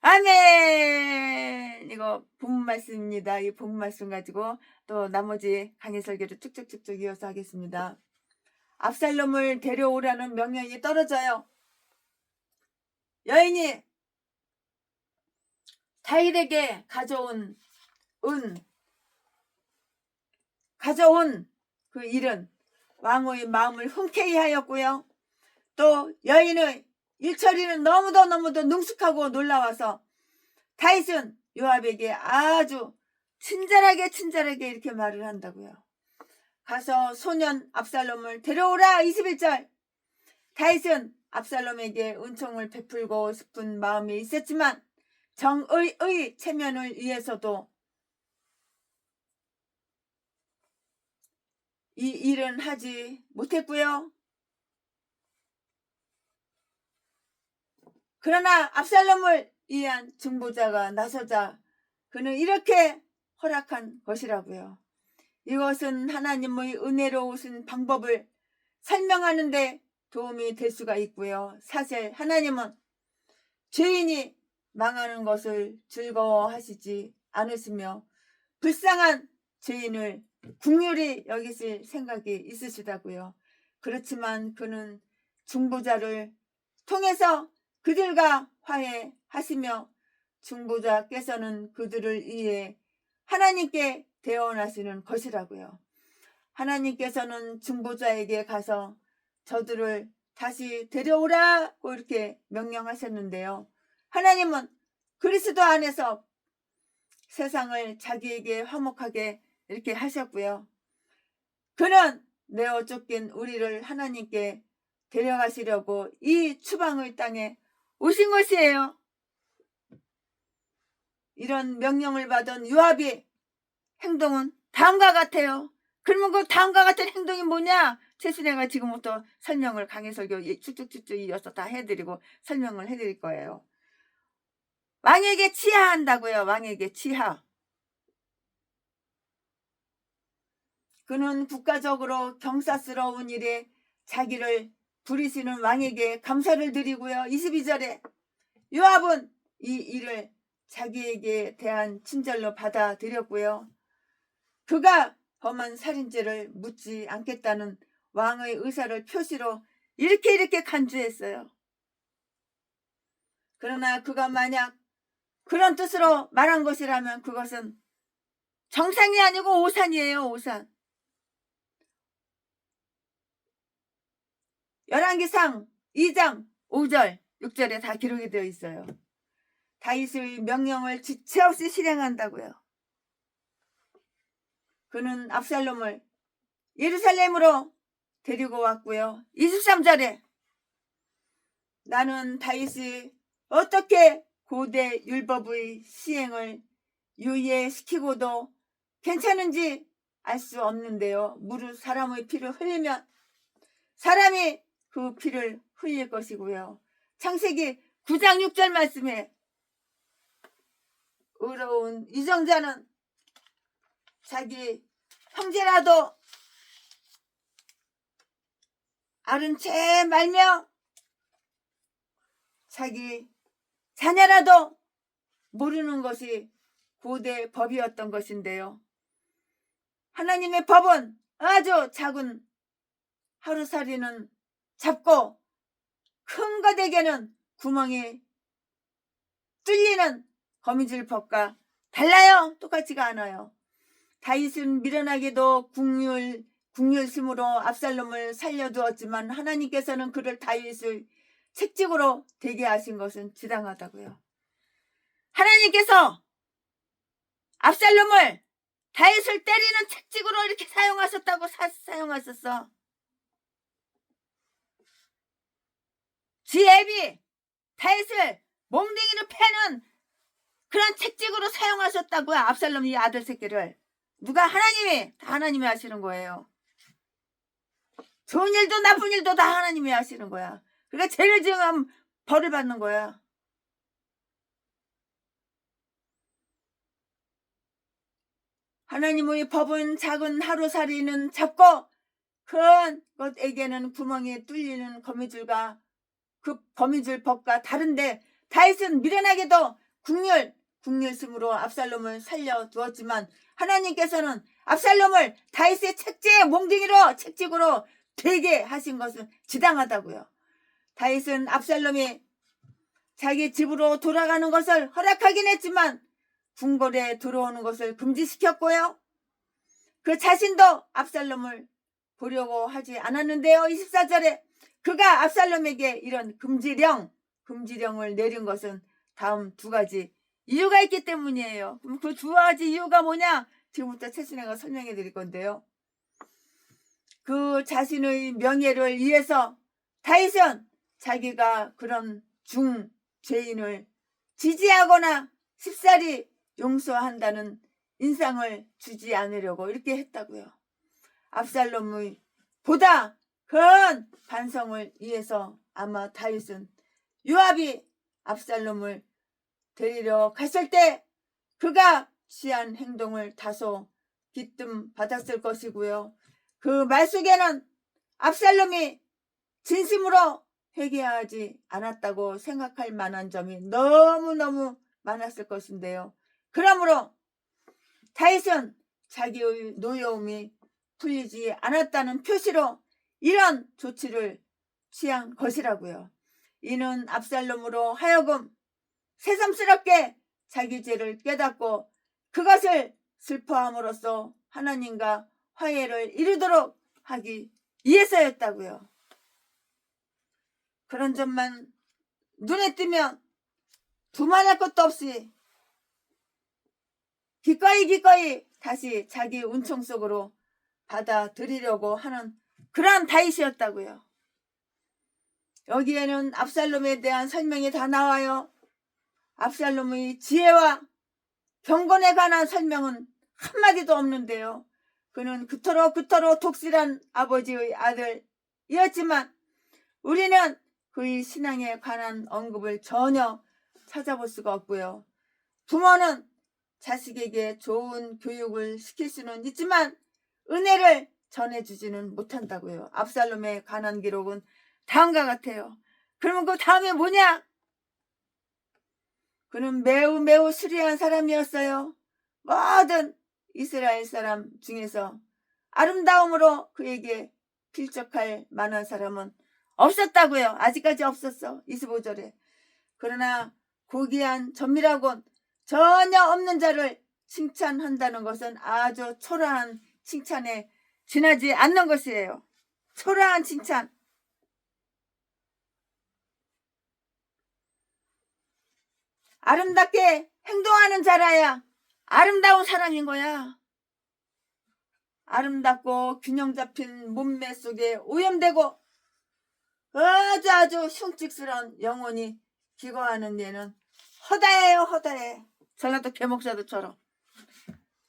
A: 아멘. 이거 본문 말씀입니다. 이 본문 말씀 가지고 또 나머지 강의 설교를 쭉쭉쭉쭉 이어서 하겠습니다. 압살롬을 데려오라는 명령이 떨어져요. 여인이 다윗에게 가져온 그 일은 왕의 마음을 흔쾌히 하였고요. 또 여인의 일처리는 너무도 능숙하고 놀라워서 다윗은 요압에게 아주 친절하게 이렇게 말을 한다고요. 가서 소년 압살롬을 데려오라. 21절. 다윗은 압살롬에게 은총을 베풀고 싶은 마음이 있었지만 정의의 체면을 위해서도 이 일은 하지 못했고요. 그러나 압살롬을 위한 중보자가 나서자 그는 이렇게 허락한 것이라고요. 이것은 하나님의 은혜로우신 방법을 설명하는데 도움이 될 수가 있고요. 사실 하나님은 죄인이 망하는 것을 즐거워하시지 않으시며 불쌍한 죄인을 긍휼히 여기실 생각이 있으시다고요. 그렇지만 그는 중보자를 통해서 그들과 화해하시며 중보자께서는 그들을 위해 하나님께 대언하시는 것이라고요. 하나님께서는 중보자에게 가서 저들을 다시 데려오라고 이렇게 명령하셨는데요. 하나님은 그리스도 안에서 세상을 자기에게 화목하게 이렇게 하셨고요. 그는 내어 쫓긴 우리를 하나님께 데려가시려고 이 추방의 땅에 오신 것이에요. 이런 명령을 받은 요압의 행동은 다음과 같아요. 그러면 그 다음과 같은 행동이 뭐냐? 최순애가 지금부터 설명을 강해설교 쭉쭉쭉쭉 이어서 다 해드리고 설명을 해드릴 거예요. 왕에게 치하한다고요. 왕에게 치하. 그는 국가적으로 경사스러운 일에 자기를 부리시는 왕에게 감사를 드리고요. 22절에 요압은 이 일을 자기에게 대한 친절로 받아들였고요. 그가 범한 살인죄를 묻지 않겠다는 왕의 의사를 표시로 이렇게 간주했어요. 그러나 그가 만약 그런 뜻으로 말한 것이라면 그것은 정상이 아니고 오산이에요. 오산. 열왕기상 2장 5절 6절에 다 기록이 되어 있어요. 다윗의 명령을 지체 없이 실행한다고요. 그는 압살롬을 예루살렘으로 데리고 왔고요. 23절에 나는 다윗이 어떻게 고대 율법의 시행을 유예시키고도 괜찮은지 알 수 없는데요. 무릇 사람의 피를 흘리면 사람이 그 피를 흘릴 것이고요. 창세기 9장 6절 말씀에 의로운 이정자는 자기 형제라도 아른 채 말며 자기 자녀라도 모르는 것이 고대 법이었던 것인데요. 하나님의 법은 아주 작은 하루살이는 잡고 큰 것에게는 구멍이 뚫리는 거미줄 법과 달라요. 똑같지가 않아요. 다윗은 미련하게도 국률심으로 압살롬을 살려두었지만 하나님께서는 그를 다윗의 책직으로 되게 하신 것은 지당하다고요. 하나님께서 압살롬을 다윗을 때리는 책직으로 이렇게 사용하셨다고 사용하셨어. 지앱이 다윗을 몽둥이로 패는 그런 책직으로 사용하셨다고요. 압살롬 이 아들 새끼를. 누가? 하나님이. 다 하나님이 하시는 거예요. 좋은 일도 나쁜 일도 다 하나님이 하시는 거야. 그러니까 죄를 지으면 벌을 받는 거야. 하나님의 법은 작은 하루살이는 잡고 큰 것에게는 구멍이 뚫리는 거미줄과 그 거미줄 법과 다른데 다윗은 미련하게도 국률심으로 압살롬을 살려두었지만 하나님께서는 압살롬을 다윗의 책지의 몽둥이로 책직으로 되게 하신 것은 지당하다고요. 다윗은 압살롬이 자기 집으로 돌아가는 것을 허락하긴 했지만 궁궐에 들어오는 것을 금지시켰고요. 그 자신도 압살롬을 보려고 하지 않았는데요. 24절에 그가 압살롬에게 이런 금지령을 내린 것은 다음 두 가지 이유가 있기 때문이에요. 그럼 그 두 가지 이유가 뭐냐? 지금부터 최순애가 설명해 드릴 건데요. 그 자신의 명예를 위해서 다윗은 자기가 그런 중죄인을 지지하거나 쉽사리 용서한다는 인상을 주지 않으려고 이렇게 했다고요. 압살롬의 보다 큰 반성을 위해서 아마 다윗은 요압이 압살롬을 데리러 갔을 때 그가 취한 행동을 다소 기뜸 받았을 것이고요. 그 말 속에는 압살롬이 진심으로 회개하지 않았다고 생각할 만한 점이 너무너무 많았을 것인데요. 그러므로 다윗은 자기의 노여움이 풀리지 않았다는 표시로 이런 조치를 취한 것이라고요. 이는 압살롬으로 하여금 새삼스럽게 자기 죄를 깨닫고 그것을 슬퍼함으로써 하나님과 화해를 이루도록 하기 위해서였다고요. 그런 점만 눈에 띄면 두말할 것도 없이 기꺼이 다시 자기 운총 속으로 받아들이려고 하는 그러한 다윗이었다고요. 여기에는 압살롬에 대한 설명이 다 나와요. 압살롬의 지혜와 경건에 관한 설명은 한마디도 없는데요. 그는 그토록 독실한 아버지의 아들이었지만 우리는 그의 신앙에 관한 언급을 전혀 찾아볼 수가 없고요. 부모는 자식에게 좋은 교육을 시킬 수는 있지만 은혜를 전해주지는 못한다고요. 압살롬에 관한 기록은 다음과 같아요. 그러면 그 다음에 뭐냐? 그는 매우 수리한 사람이었어요. 모든 이스라엘 사람 중에서 아름다움으로 그에게 필적할 만한 사람은 없었다고요. 아직까지 없었어. 25절에. 그러나 고귀한 전미라곤 전혀 없는 자를 칭찬한다는 것은 아주 초라한 칭찬에 지나지 않는 것이에요. 초라한 칭찬. 아름답게 행동하는 자라야 아름다운 사람인 거야. 아름답고 균형 잡힌 몸매 속에 오염되고 아주 흉측스러운 영혼이 기거하는 얘는 허다해요. 허다해. 전라도 개목사도처럼.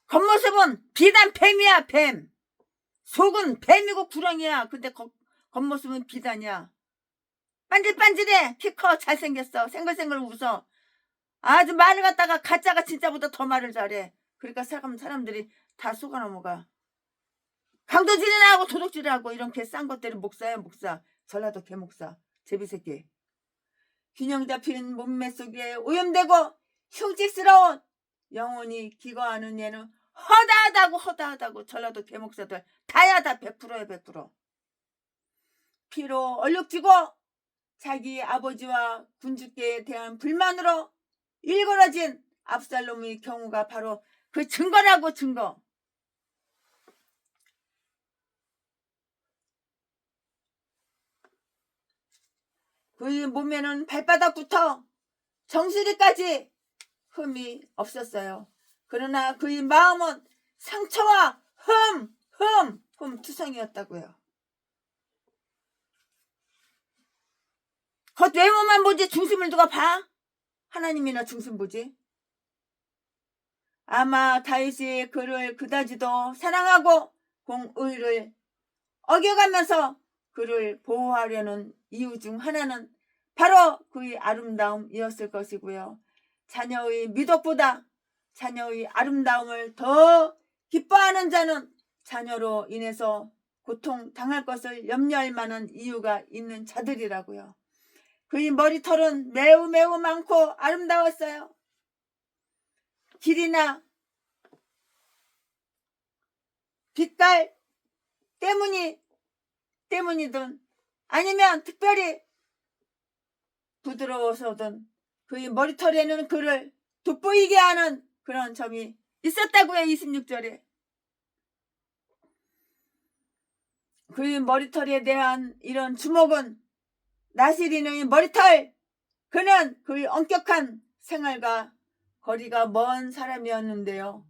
A: 겉모습은 비단 뱀이야. 뱀. 속은 뱀이고 구렁이야. 근데 겉모습은 비단이야. 반질반질해. 키 커. 잘생겼어. 생글생글 웃어. 아주 말을 갖다가 가짜가 진짜보다 더 말을 잘해. 그러니까 사람들이 다 속아 넘어가. 강도질이나 하고 도둑질하고 이런 개 싼 것들이 목사야. 목사. 전라도 개목사. 제비새끼. 균형 잡힌 몸매 속에 오염되고 흉측스러운 영혼이 기거하는 얘는 허다하다고 전라도 개목사들 다야. 다 100%야. 100%. 피로 얼룩지고 자기 아버지와 군주께에 대한 불만으로 일그러진 압살롬의 경우가 바로 그 증거라고. 증거. 그의 몸에는 발바닥부터 정수리까지 흠이 없었어요. 그러나 그의 마음은 상처와 흠투성이었다고요. 겉 외모만 보지 중심을 누가 봐? 하나님이나 중심 보지. 아마 다윗이 그를 그다지도 사랑하고 공의를 어겨가면서 그를 보호하려는 이유 중 하나는 바로 그의 아름다움이었을 것이고요. 자녀의 미덕보다 자녀의 아름다움을 더 기뻐하는 자는 자녀로 인해서 고통당할 것을 염려할 만한 이유가 있는 자들이라고요. 그의 머리털은 매우 많고 아름다웠어요. 길이나 빛깔 때문이든 아니면 특별히 부드러워서든 그의 머리털에는 그를 돋보이게 하는 그런 점이 있었다고요. 26절에. 그의 머리털에 대한 이런 주목은 나시린의 머리털. 그는 그의 엄격한 생활과 거리가 먼 사람이었는데요.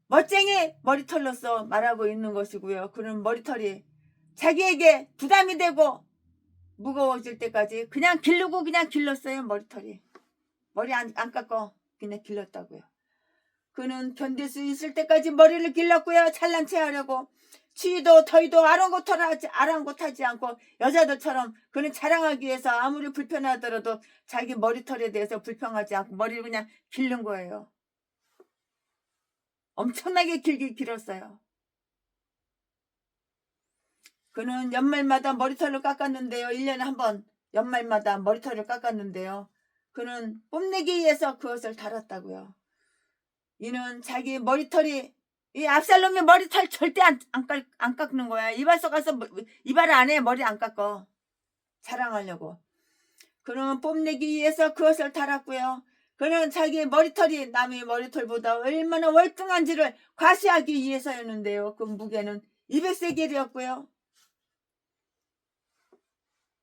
A: 멋쟁이 머리털로서 말하고 있는 것이고요. 그는 머리털이 자기에게 부담이 되고 무거워질 때까지 그냥 길렀어요. 머리털이. 머리 안 깎고 그냥 길렀다고요. 그는 견딜 수 있을 때까지 머리를 길렀고요. 잘난 체 하려고 추위도 더위도 아랑곳하지 않고 여자들처럼 그는 자랑하기 위해서 아무리 불편하더라도 자기 머리털에 대해서 불평하지 않고 머리를 그냥 기른 거예요. 엄청나게 길게 길었어요. 그는 연말마다 머리털을 깎았는데요. 1년에 한 번 연말마다 머리털을 깎았는데요. 그는 뽐내기 위해서 그것을 달았다고요. 이는 자기 머리털이 이 압살롬이 머리털 절대 안 깎는 거야. 이발소 가서 이발 안 해. 머리 안 깎어. 자랑하려고. 그는 뽐내기 위해서 그것을 달았고요. 그는 자기 머리털이 남의 머리털보다 얼마나 월등한지를 과시하기 위해서였는데요. 그 무게는 200세겔이었고요.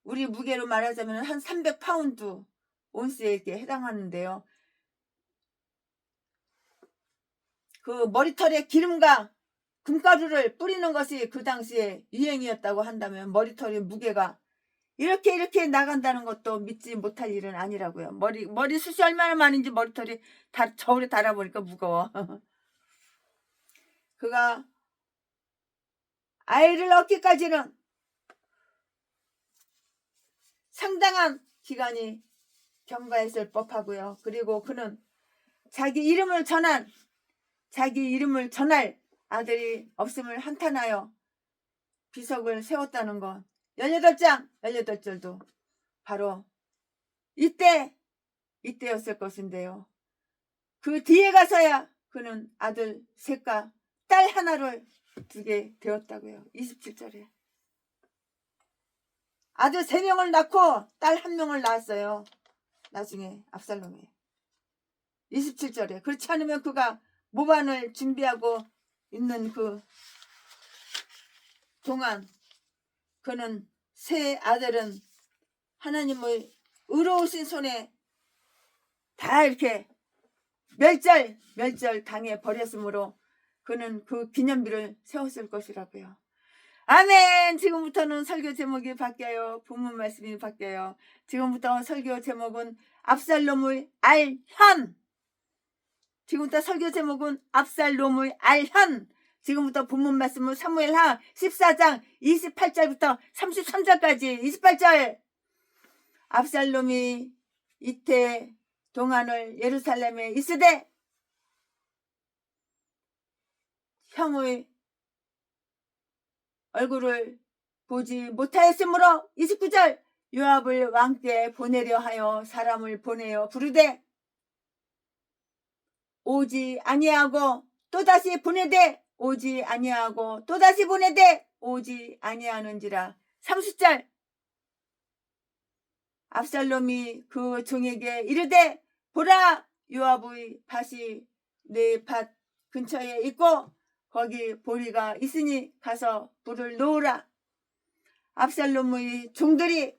A: 우리 무게로 말하자면 한 300파운드 온스에 해당하는데요. 그 머리털에 기름과 금가루를 뿌리는 것이 그 당시에 유행이었다고 한다면 머리털의 무게가 이렇게 나간다는 것도 믿지 못할 일은 아니라고요. 머리숱이 얼마나 많은지 머리털이 저울에 달아보니까 무거워. 그가 아이를 낳기까지는 상당한 기간이 경과했을 법하고요. 그리고 그는 자기 이름을 전할 아들이 없음을 한탄하여 비석을 세웠다는 것. 18장 18절도 바로 이때였을 것인데요. 그 뒤에 가서야 그는 아들 셋과 딸 하나를 두게 되었다고요. 27절에 아들 3명을 낳고 딸 1명을 낳았어요. 나중에 압살롬이 27절에 그렇지 않으면 그가 모반을 준비하고 있는 그 동안 그는 세 아들은 하나님의 의로우신 손에 다 이렇게 멸절 당해 버렸으므로 그는 그 기념비를 세웠을 것이라고요. 아멘. 지금부터는 설교 제목이 바뀌어요. 본문 말씀이 바뀌어요. 지금부터 설교 제목은 압살롬의 알현. 지금부터 설교 제목은 압살롬의 알현. 지금부터 본문 말씀은 사무엘하 14장 28절부터 33절까지 28절. 압살롬이 이태 동안을 예루살렘에 있으되 형의 얼굴을 보지 못하였으므로 29절 요압을 왕께 보내려 하여 사람을 보내어 부르되 오지 아니하고 또다시 보내되 오지 아니하고 또다시 보내되 오지 아니하는지라. 30절 압살롬이 그 종에게 이르되 보라 요압의 밭이 내 밭 근처에 있고 거기 보리가 있으니 가서 불을 놓으라. 압살롬의 종들이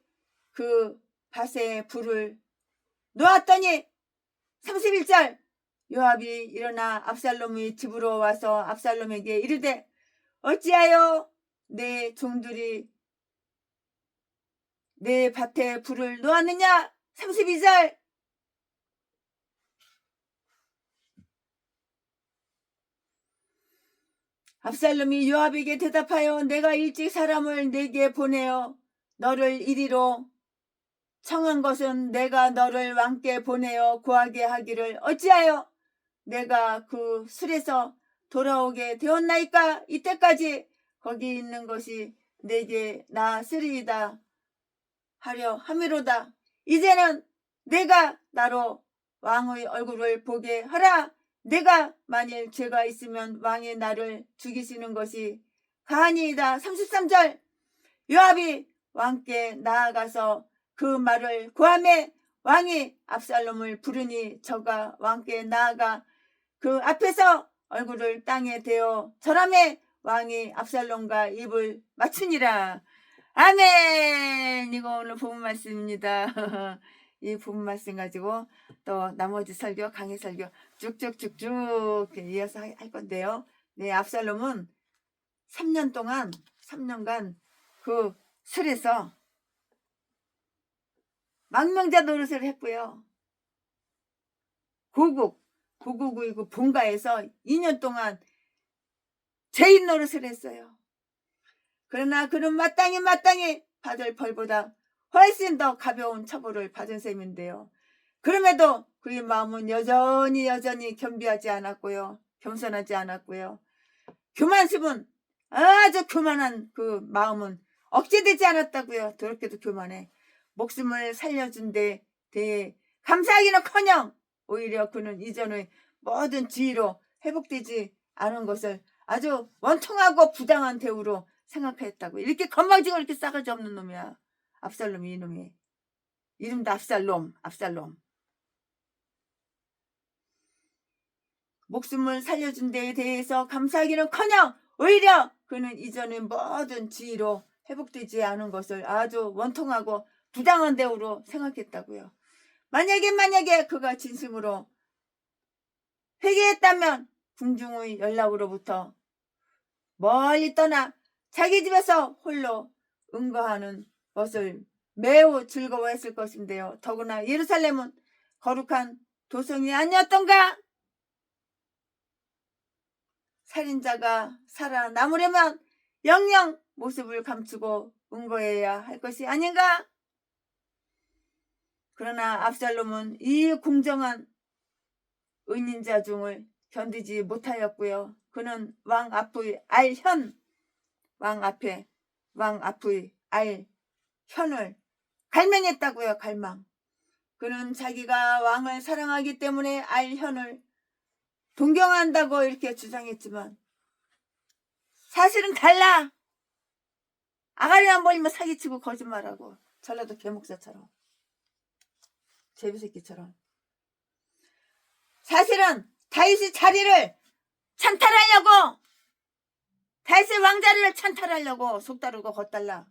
A: 그 밭에 불을 놓았더니 31절 요압이 일어나 압살롬의 집으로 와서 압살롬에게 이르되 어찌하여 내 종들이 내 밭에 불을 놓았느냐. 32절 압살롬이 요압에게 대답하여 내가 일찍 사람을 내게 보내어 너를 이리로 청한 것은 내가 너를 왕께 보내어 구하게 하기를 어찌하여 내가 그 술에서 돌아오게 되었나이까. 이때까지 거기 있는 것이 내게 나으리이다 하려 함이로다. 이제는 내가 나로 왕의 얼굴을 보게 하라. 내가 만일 죄가 있으면 왕이 나를 죽이시는 것이 가하니이다. 33절 요압이 왕께 나아가서 그 말을 구하매 왕이 압살롬을 부르니 저가 왕께 나아가 그 앞에서 얼굴을 땅에 대어 절하매 왕이 압살롬과 입을 맞추니라. 아멘. 이거 오늘 본문 말씀입니다. 이 본문 말씀 가지고 또 나머지 설교, 강의 설교 쭉쭉쭉쭉 이어서 할 건데요. 네, 압살롬은 3년간 그 술에서 망명자 노릇을 했고요. 고국의 그 본가에서 2년 동안 죄인 노릇을 했어요. 그러나 그는 마땅히 받을 벌보다 훨씬 더 가벼운 처벌을 받은 셈인데요. 그럼에도 그의 마음은 여전히 겸비하지 않았고요. 겸손하지 않았고요. 교만심은 아주 교만한 그 마음은 억제되지 않았다고요. 더럽게도 교만해. 목숨을 살려준 데 대해 감사하기는커녕 오히려 그는 이전의 모든 지위로 회복되지 않은 것을 아주 원통하고 부당한 대우로 생각했다고. 이렇게 건방지고 이렇게 싸가지 없는 놈이야. 압살롬이 이놈이. 이름도 압살롬. 목숨을 살려준 데에 대해서 감사하기는커녕 오히려 그는 이전의 모든 지위로 회복되지 않은 것을 아주 원통하고 부당한 대우로 생각했다고요. 만약에 그가 진심으로 회개했다면 궁중의 연락으로부터 멀리 떠나 자기 집에서 홀로 응거하는 것을 매우 즐거워했을 것인데요. 더구나 예루살렘은 거룩한 도성이 아니었던가? 살인자가 살아남으려면 영영 모습을 감추고 응거해야 할 것이 아닌가? 그러나 압살롬은 이 공정한 은인자 중을 견디지 못하였고요. 그는 왕 앞의 알현을 갈망했다고요. 갈망. 그는 자기가 왕을 사랑하기 때문에 알현을 동경한다고 이렇게 주장했지만 사실은 달라. 아가리만 벌리면 사기치고 거짓말하고 전라도 개목사처럼 제비새끼처럼. 사실은 다윗의 자리를 찬탈하려고, 다윗의 왕자리를 찬탈하려고 속다르고 겉달라.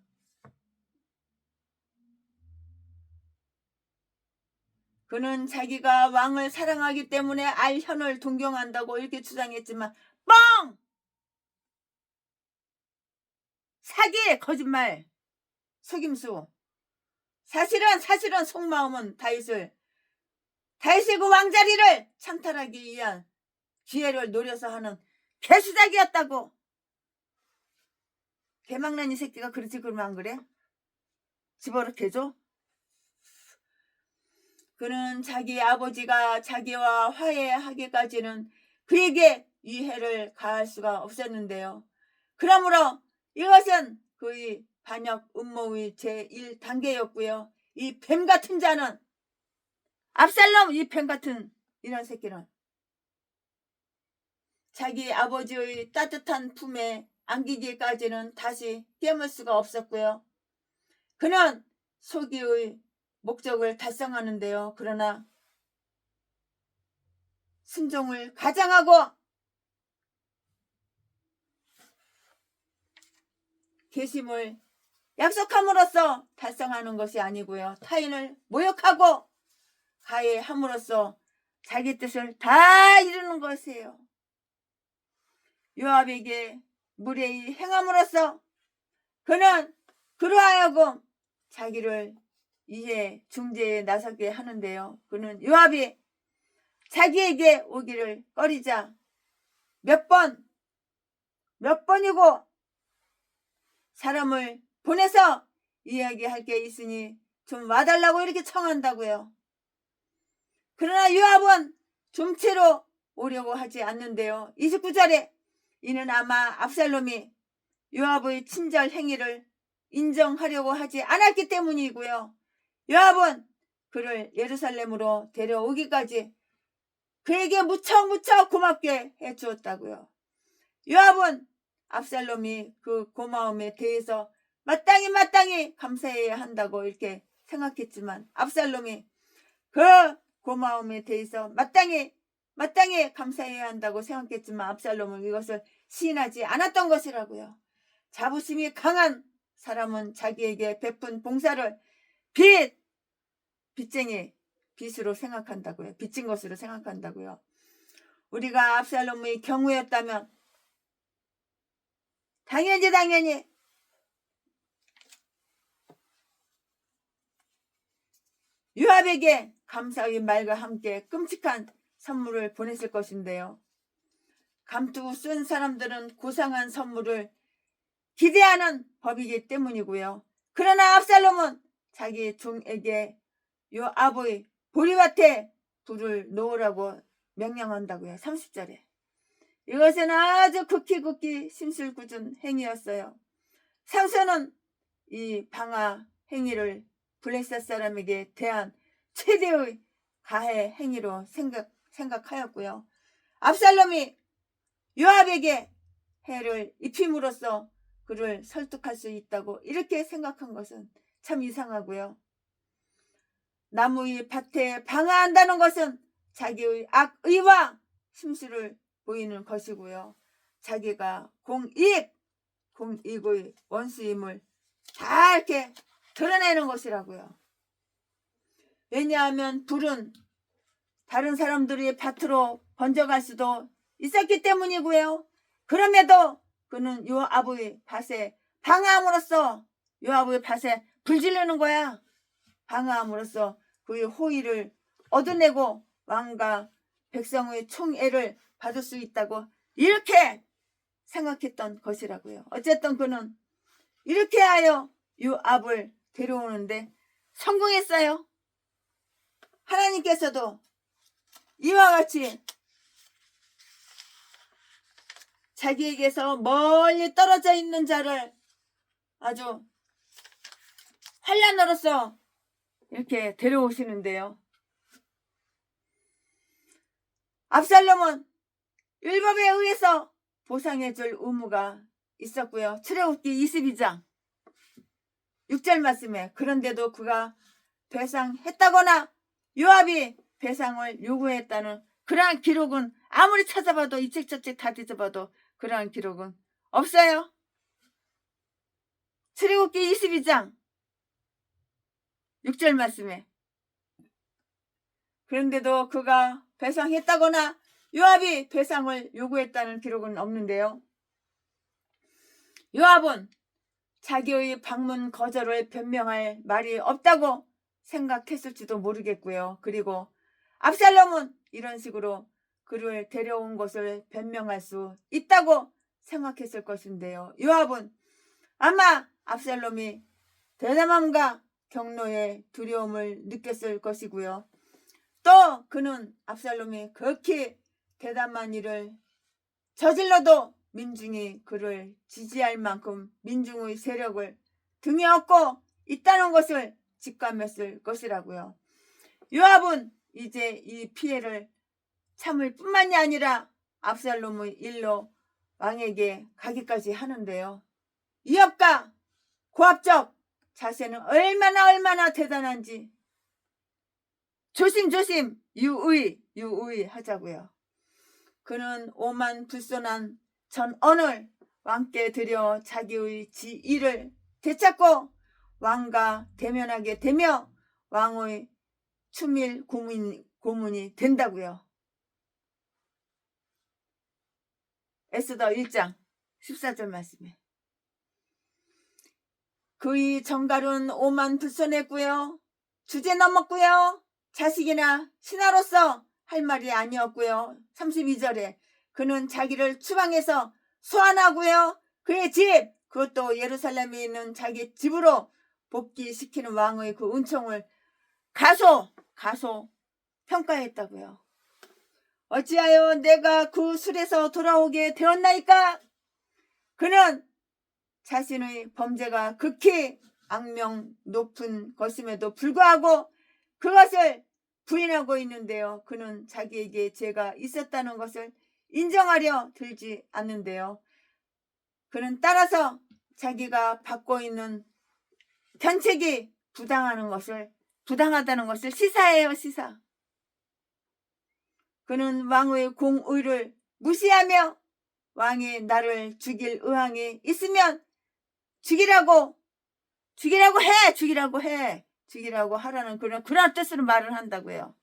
A: 그는 자기가 왕을 사랑하기 때문에 알현을 동경한다고 이렇게 주장했지만 뻥! 사기, 거짓말, 속임수. 사실은 속마음은 다윗의 그 왕자리를 찬탈하기 위한 기회를 노려서 하는 개수작이었다고. 개망난 이 새끼가 그러지 그러면 안 그래? 집어넣게줘? 그는 자기 아버지가 자기와 화해하기까지는 그에게 위해를 가할 수가 없었는데요. 그러므로 이것은 그의 반역 음모의 제1단계였고요. 이 뱀같은 자는, 압살롬, 이 뱀같은 이런 새끼는 자기 아버지의 따뜻한 품에 안기기까지는 다시 깨물 수가 없었고요. 그는 소기의 목적을 달성하는데요. 그러나 순종을 가장하고 계심을 약속함으로써 달성하는 것이 아니고요. 타인을 모욕하고 가해함으로써 자기 뜻을 다 이루는 것이에요. 요압에게 무례히 행함으로써 그는 그러하여금 자기를 이해 중재에 나서게 하는데요. 그는 요압이 자기에게 오기를 꺼리자 몇 번이고 사람을 보내서 이야기할 게 있으니 좀 와달라고 이렇게 청한다고요. 그러나 요압은 좀채로 오려고 하지 않는데요. 29절에 이는 아마 압살롬이 요압의 친절 행위를 인정하려고 하지 않았기 때문이고요. 요압은 그를 예루살렘으로 데려오기까지 그에게 무척 고맙게 해주었다고요. 요압은 압살롬이 그 고마움에 대해서 마땅히 감사해야 한다고 이렇게 생각했지만 압살롬이 그 고마움에 대해서 마땅히 감사해야 한다고 생각했지만 압살롬은 이것을 시인하지 않았던 것이라고요. 자부심이 강한 사람은 자기에게 베푼 봉사를 빚으로 생각한다고요. 빚진 것으로 생각한다고요. 우리가 압살롬의 경우였다면 당연히 요압에게 감사의 말과 함께 끔찍한 선물을 보냈을 것인데요. 감투 쓴 사람들은 고상한 선물을 기대하는 법이기 때문이고요. 그러나 압살롬은 자기 종에게 요압의 보리밭에 불을 놓으라고 명령한다고요. 30절에. 이것은 아주 극히 심술궂은 행위였어요. 삼손은 이 방화 행위를 블레셋 사람에게 대한 최대의 가해 행위로 생각하였고요. 압살롬이 요압에게 해를 입힘으로써 그를 설득할 수 있다고 이렇게 생각한 것은 참 이상하고요. 나무의 밭에 방화한다는 것은 자기의 악의와 심술을 보이는 것이고요. 자기가 공익의 원수임을 다 이렇게 드러내는 것이라고요. 왜냐하면 불은 다른 사람들이 밭으로 번져갈 수도 있었기 때문이고요. 그럼에도 그는 요압의 밭에 방해함으로써 요압의 밭에 불 지르는 거야. 방해함으로써 그의 호의를 얻어내고 왕과 백성의 총애를 받을 수 있다고 이렇게 생각했던 것이라고요. 어쨌든 그는 이렇게 하여 요압을 데려오는데 성공했어요. 하나님께서도 이와 같이 자기에게서 멀리 떨어져 있는 자를 아주 환란으로서 이렇게 데려오시는데요. 압살롬은 율법에 의해서 보상해줄 의무가 있었고요. 출애굽기 22장 6절 말씀에 그런데도 그가 배상했다거나 요압이 배상을 요구했다는 그러한 기록은 아무리 찾아봐도 이 책 저 책 다 뒤져봐도 그러한 기록은 없어요. 출애굽기 22장 6절 말씀에 그런데도 그가 배상했다거나 요압이 배상을 요구했다는 기록은 없는데요. 요압은 자기의 방문 거절을 변명할 말이 없다고 생각했을지도 모르겠고요. 그리고 압살롬은 이런 식으로 그를 데려온 것을 변명할 수 있다고 생각했을 것인데요. 요압은 아마 압살롬이 대담함과 경노의 두려움을 느꼈을 것이고요. 또 그는 압살롬이 극히 대담한 일을 저질러도 민중이 그를 지지할 만큼 민중의 세력을 등에 업고 있다는 것을 직감했을 것이라고요. 요압은 이제 이 피해를 참을 뿐만이 아니라 압살롬의 일로 왕에게 가기까지 하는데요. 이업과 고압적 자세는 얼마나 대단한지 조심조심 유의 하자고요. 그는 오만 불손한 전언을 왕께 드려 자기의 지위를 되찾고 왕과 대면하게 되며 왕의 추밀 고문이 된다고요. 에스더 1장 14절 말씀에 그의 정갈은 오만 불손했고요. 주제 넘었고요. 자식이나 신하로서 할 말이 아니었고요. 32절에 그는 자기를 추방해서 소환하고요. 그의 집, 그것도 예루살렘에 있는 자기 집으로 복귀시키는 왕의 그 은총을 가소 평가했다고요. 어찌하여 내가 그 술에서 돌아오게 되었나이까? 그는 자신의 범죄가 극히 악명 높은 것임에도 불구하고 그것을 부인하고 있는데요. 그는 자기에게 죄가 있었다는 것을 인정하려 들지 않는데요. 그는 따라서 자기가 받고 있는 견책이 부당하다는 것을 시사해요. 시사. 그는 왕의 공의를 무시하며 왕이 나를 죽일 의향이 있으면 죽이라고 하라는 그런 뜻으로 말을 한다고요.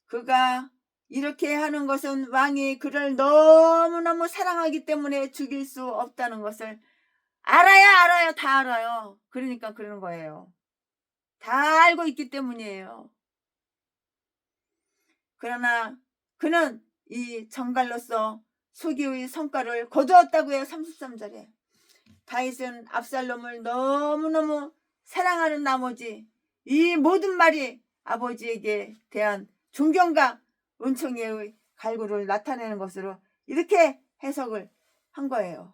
A: 그가 이렇게 하는 것은 왕이 그를 너무너무 사랑하기 때문에 죽일 수 없다는 것을 알아요. 다 알아요. 그러니까 그러는 거예요. 다 알고 있기 때문이에요. 그러나 그는 이 정갈로서 수기의 성과를 거두었다고요. 33절에 다윗은 압살롬을 너무너무 사랑하는 나머지 이 모든 말이 아버지에게 대한 존경과 은총의 갈구를 나타내는 것으로 이렇게 해석을 한 거예요.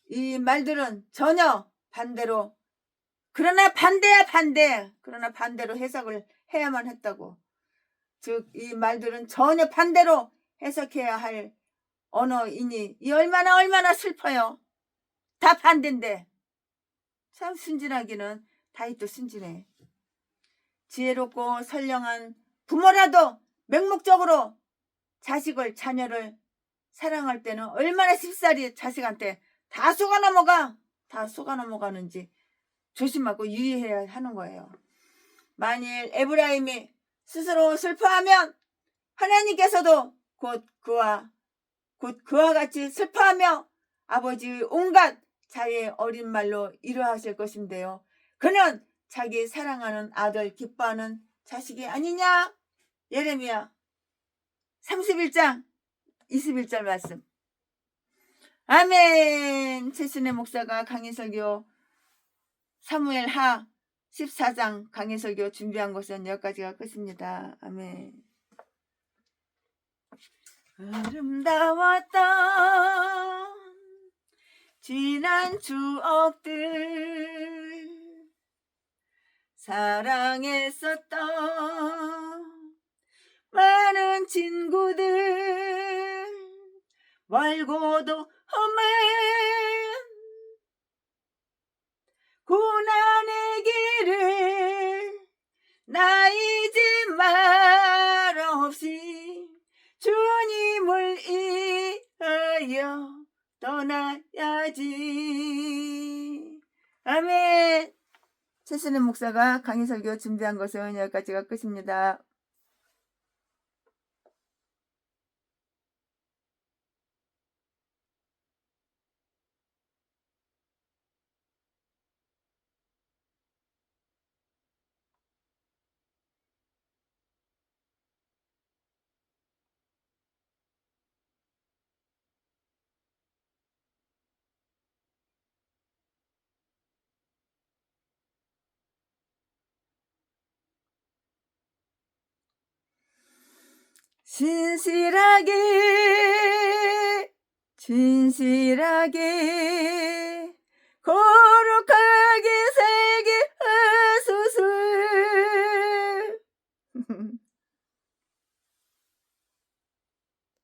A: 이 말들은 전혀 반대로 그러나 반대로 해석을 해야만 했다고. 즉 이 말들은 전혀 반대로 해석해야 할 언어이니 이 얼마나 슬퍼요. 다 반대인데 참 순진하기는 다윗도 순진해. 지혜롭고 선량한 부모라도 맹목적으로 자녀를 사랑할 때는 얼마나 쉽사리 자식한테 다 속아 넘어가. 다 속아 넘어가는지 조심하고 유의해야 하는 거예요. 만일 에브라임이 스스로 슬퍼하면 하나님께서도 곧 그와 같이 슬퍼하며 아버지 온갖 자의 어린 말로 이루하실 것인데요. 그는 자기 사랑하는 아들 기뻐하는 자식이 아니냐? 예레미야 31장 21절 말씀. 아멘. 최순애 목사가 강해설교 사무엘하 14장 강해설교 준비한 것은 여기까지가 끝입니다. 아멘. 아름다웠던 지난 추억들, 사랑했었던 많은 친구들, 멀고도 험한 고난의 길을 나 잊지 말없이 주님을 위하여 떠나야지. 아멘. 최순애 목사가 강의 설교 준비한 것은 여기까지가 끝입니다. 진실하게